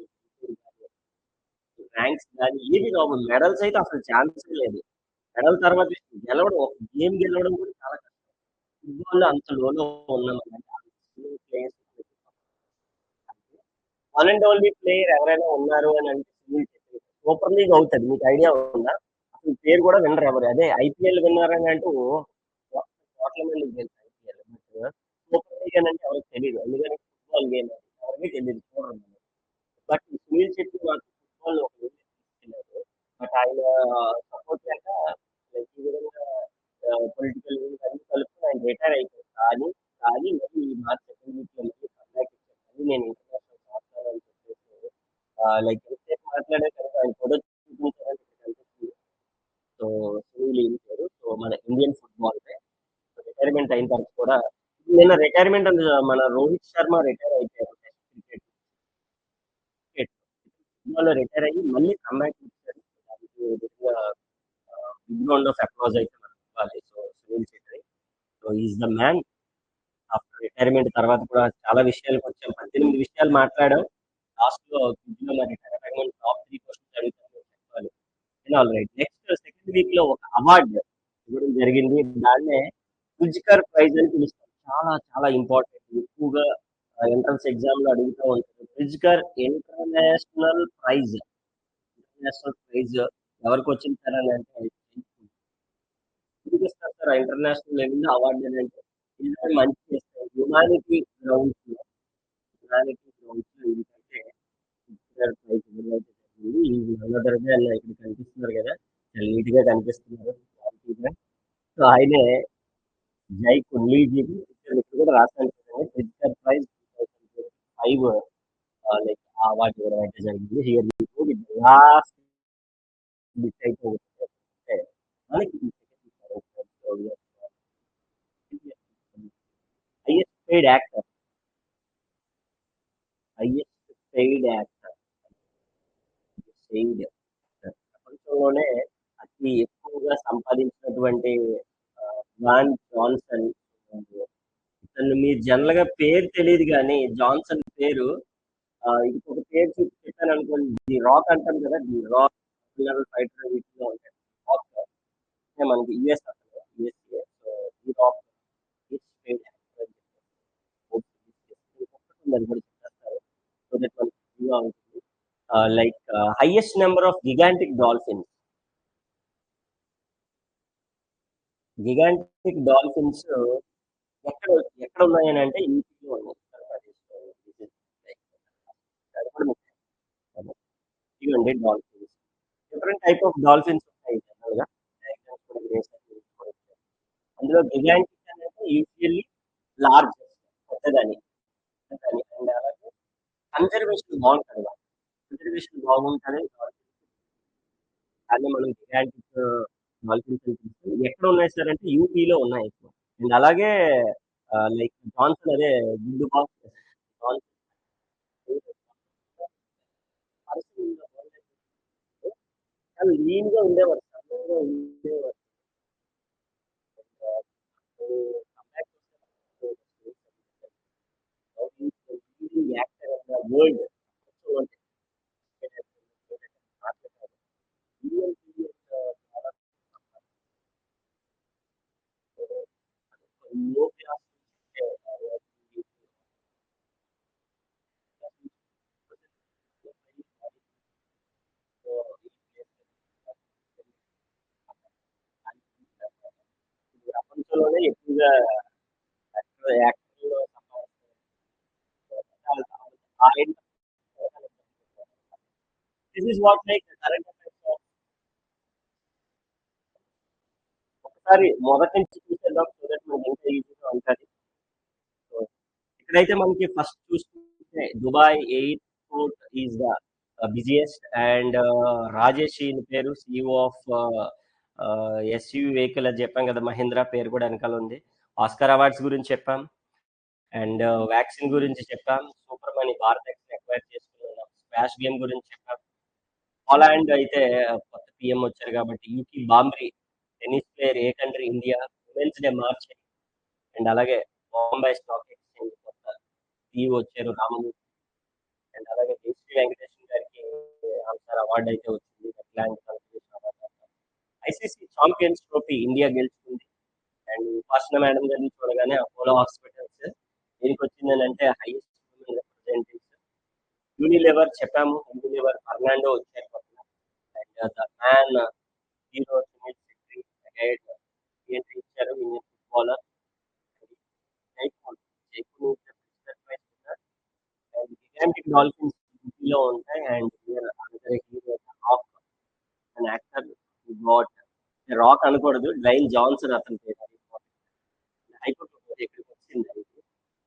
ర్యాంక్స్ గాని ఏవి రావు. మెడల్స్ అయితే అసలు ఛాన్సే లేదు. మెడల్ తర్వాత విషయం. గెలవడం ఒక గేమ్ గెలవడం కూడా చాలా కష్టం. ఫుట్బాల్‌లో అంత లోలో ఉన్నామనంటే players one and only player ఎవరైనా ఉన్నారు అని అంటే సునీల్ ఛెత్రి. సూపర్ లీగ్ అవుతది. మీకు ఐడియా ఉందా? అసలు పేరు కూడా వినరు ఎవరు. అదే ఐపీఎల్ విన్నారని అంటే ఓహ్! కోట్ల మందికి తెలుసు ఐపీఎల్. బట్ సూపర్ లీగ్ అని అంటే ఎవరికీ తెలీదు. ఎందుకంటే ఫుట్బాల్ గేమ్ అది. ఎవరికీ తెలీదు. చూడరు. బట్ ఈ సునీల్ శెట్టి మాత్రం ఫుట్బాల్‌లో ఒక వికెట్ తీసుకెళ్లారు. బట్ ఆయన సపోర్ట్ లేక లైక్ ఈ విధంగా పొలిటికల్ రీజన్స్ అన్ని కలుపుకొని ఆయన రిటైర్ అయిపోయారు. కానీ మళ్ళీ ఈ మార్చ్ సెకండ్ వీక్‌లో మళ్ళీ కమ్‌బ్యాక్ ఇచ్చారు. మళ్ళీ నేను ఇంటర్నేషనల్స్ ఆడతానని చెప్పేసి లైక్ ఎంతసేపు మాట్లాడా కనుక ఆయన ఫోటో చూపించారని ఇక్కడ కనిపిస్తుంది. సో, సునీల్ ఈయన పేరు. సో, మన ఇండియన్ ఫుట్బాల్‌దే. రిటైర్మెంట్ అయిన తర్వాత కూడా నిన్న రిటైర్మెంట్ మన రోహిత్ శర్మ రిటైర్ అయిపోయారు టెస్ట్ క్రికెట్. సినిమాలో రిటైర్ అయ్యి మళ్ళీ కమ్‌బ్యాక్ ఇచ్చారు. దానికి నిజంగా బిగ్ రౌండ్ ఆఫ్ అప్లాజ్ అయితే మనకి ఇవ్వాలి. So, Sunil Chhetri. So, he is the man. After retirement తర్వాత కూడా చాలా విషయాలకొచ్చాం. 18 విషయాలు మాట్లాడాం. లాస్ట్‌లో క్విజ్‌లో మరి రిటైర్మెంట్ టాప్ 3 క్వెషన్స్ అడుగుతాను మీరు చెప్పాలి. ఆల్‌రైట్. నెక్స్ట్ సెకండ్ వీక్‌లో ఒక అవార్డ్ ఇవ్వడం జరిగింది. దాన్నే ఫుజ్కర్ ప్రైజ్ అని పిలుస్తాం. చాలా చాలా ఇంపార్టెంట్. ఎక్కువగా ఎంట్రన్స్ ఎగ్జామ్‌లో అడుగుతా ఉంటారు. ఫుజ్కర్ ఇంటర్నేషనల్ ప్రైజ్. ఇంటర్నేషనల్ ప్రైజ్ ఎవరికొచ్చింది సార్ అని అంటే ఎందుకిస్తారు సార్ ఇంటర్నేషనల్ లెవెల్‌లో అవార్డ్ అంటే ఇలాంటి మంచి చేస్తారు. హ్యుమానిటీ గ్రౌండ్స్‌లో ఎందుకంటే సార్ ప్రైజ్ ఇవ్వడమైతే జరిగింది. ఈ నల్లధర అన్న ఇక్కడ కనిపిస్తున్నారు కదా! చాలా నీట్‌గా కనిపిస్తున్నారు. క్వాలిటీగా. సో, ఆయనే జై కుండ్లీజీ ఇక్కడ కూడా రాసాను చూడండి. ఫిట్జర్ ప్రైజ్ 2005 లైక్ ఆ అవార్డ్ ఇవ్వడం అయితే జరిగింది. Here you go with last bit అయితే ఒకటి మనకి highest paid actor highest paid actor paid ప్రపంచంలోనే అతి ఎక్కువగా సంపాదించినటువంటి జాన్ జాన్సన్ ఇతను మీరు జనరల్ గా పేరు తెలియదు కానీ జాన్సన్ పేరు ఇంకొక పేరు చూసి చెప్పాను అనుకోండి ది రాక్ అంటాం కదా ది రాక్ ఫైటర్ వీటిలో ఉంటాయి రాక్ అంటే మనకి యుఎస్ అసలు USA so the rock paid actor అని చెప్పేసి అది కూడా చెప్పేస్తారు సో దట్ మనకి ఫ్రీగా ఉంటుంది like highest number of గిగాంటిక్ dolphins ఎక్కడ ఎక్కడ ఉన్నాయని అంటే యూపీలో ఉన్నాయి ఉత్తరప్రదేశ్లో అది కూడా మీకు చెప్తాను. ఇవ్వండి dolphins different type of dolphins ఉంటాయి జనరల్గా డయాగ్రామ్స్ కూడా వేసాను మీరు చూడొచ్చు. అందులో గిగాంటిక్ అనేది యూజువల్లీ లార్జ్ పెద్దదని పెద్దదని అండ్ అలాగే కన్జర్వేషన్ బాగుంటుంది కన్జర్వేషన్ బాగుంటుంది కానీ మనం గిగాంటిక్ డాల్ఫిన్స్ అని పిలుస్తాం ఎక్కడ ఉన్నాయి సార్ అంటే యూపీలో ఉన్నాయి ఎక్కువ అండ్ అలాగే లైక్ జాన్సన్ అదే గుడ్డు బాక్స్ జాన్సన్ చాలా లీన్ గా ఉండేవారు సన్నగా ఉండేవారు actor of the world Indian లో క్లాస్ ప్రపంచంలోనే ఎక్కువగా యాక్టర్లో this is what like current affairs ఒకసారి మొదటి నుంచి చూసేద్దాం సో దట్ మనకి ఇంకా ఈజీగా ఉంటుంది సో ఇక్కడైతే మనకి ఫస్ట్ చూసుకుంటే Dubai airport is the busiest and Rajesh ఈయన పేరు సిఇఓ ఆఫ్ ఎస్యూవి వెహికల్ అని చెప్పాం కదా మహీంద్రా పేరు కూడా వెనకాల ఉంది ఆస్కార్ అవార్డ్స్ గురించి చెప్పాం అండ్ వ్యాక్సిన్ గురించి చెప్పాం సూపర్ మనీ భారత్ ఎక్వైర్ చేసుకున్నాం స్పాష్ గేమ్ గురించి చెప్పాం హాలాండ్ అయితే కొత్త పిఎం వచ్చారు కాబట్టి యూకి బాంబ్రీ టెన్నిస్ ప్లేయర్ ఏ country India women's day March and అలాగే బాంబే స్టాక్ ఎక్స్చేంజ్ కొత్త సిఇఓ వచ్చారు రామమూర్తి అండ్ అలాగే జయశ్రీ వెంకటేశ్వర గారికి ఆన్సర్ అవార్డు అయితే వచ్చింది అట్లాంటి conservation award ICC champions trophy India గెలుచుకుంది అండ్ ఉపాసన మేడం గారిని చూడగానే అపోలో హాస్పిటల్స్ దీనికి వచ్చిందని అంటే హైయెస్ట్ రిప్రజెంటేటివ్స్ యూనిలివర్ చెప్పాము యూనిలివర్ ఫర్నాండో వచ్చారు and the man hero Sunil Shetty head ఏంటి ఇచ్చారు Indian footballer Jaipur Jaipur and గిగాంటిక్ dolphins యూపీలో ఉంటాయి and another hero rock an actor got rock అనకూడదు డ్రైన్ జాన్సన్ అతని పేరు హైపర్ ఇక్కడికి వచ్చింది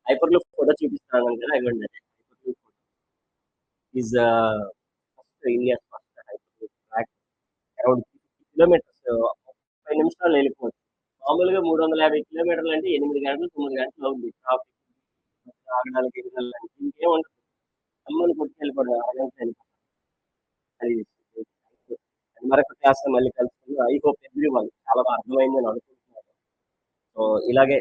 హైపర్ లో ఫోటో చూపిస్తాను కదా ఇవ్వండి hyper is first India first hyper track around kilometres 30 నిమిషాలు వెళ్ళిపోవచ్చు మామూలుగా 350 కిలోమీటర్లు అంటే 8 గంటలు 9 గంటలు అవుతుంది ట్రాఫిక్ ఆగడానికి ఎగడాలంటే ఇంకేం ఉండదు అమ్మని కొట్టి వెళ్ళిపోవడం అరగంట వెళ్ళిపోవడం అది మరొక క్లాస్ మళ్ళీ కలుసుకుని ఐ హోప్ ఎవ్రీ వన్ చాలా బాగా అర్థమైందని అనుకుంటున్నాను సో ఇలాగే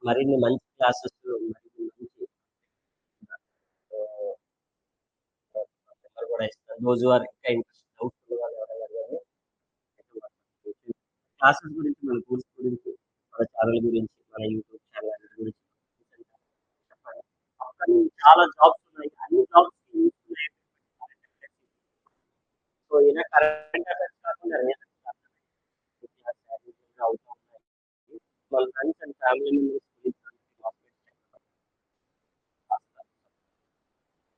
మరిన్ని మంచి క్లాసెస్ మరిన్ని మంచి నెంబర్ కూడా ఇస్తాను రోజు వారు ఇంకా ఇంట్రెస్ట్ డౌట్స్ ఉన్న వాళ్ళు ఎవరైనా కానీ క్లాసెస్ గురించి మన కోర్స్ గురించి మన ఛానల్ గురించి మన యూట్యూబ్ ఛానల్ గురించి చెప్పండి కానీ చాలా జాబ్స్ ఉన్నాయి అన్ని జాబ్స్ ఇలా కరెంట్ అఫైర్స్ కాకుండా రియల్ అవుతా ఉన్నాయి. వాళ్ళ ఫ్రెండ్స్ అండ్ ఫ్యామిలీ మెంబర్స్ గురించి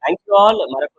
థ్యాంక్ యూ ఆల్. మరొక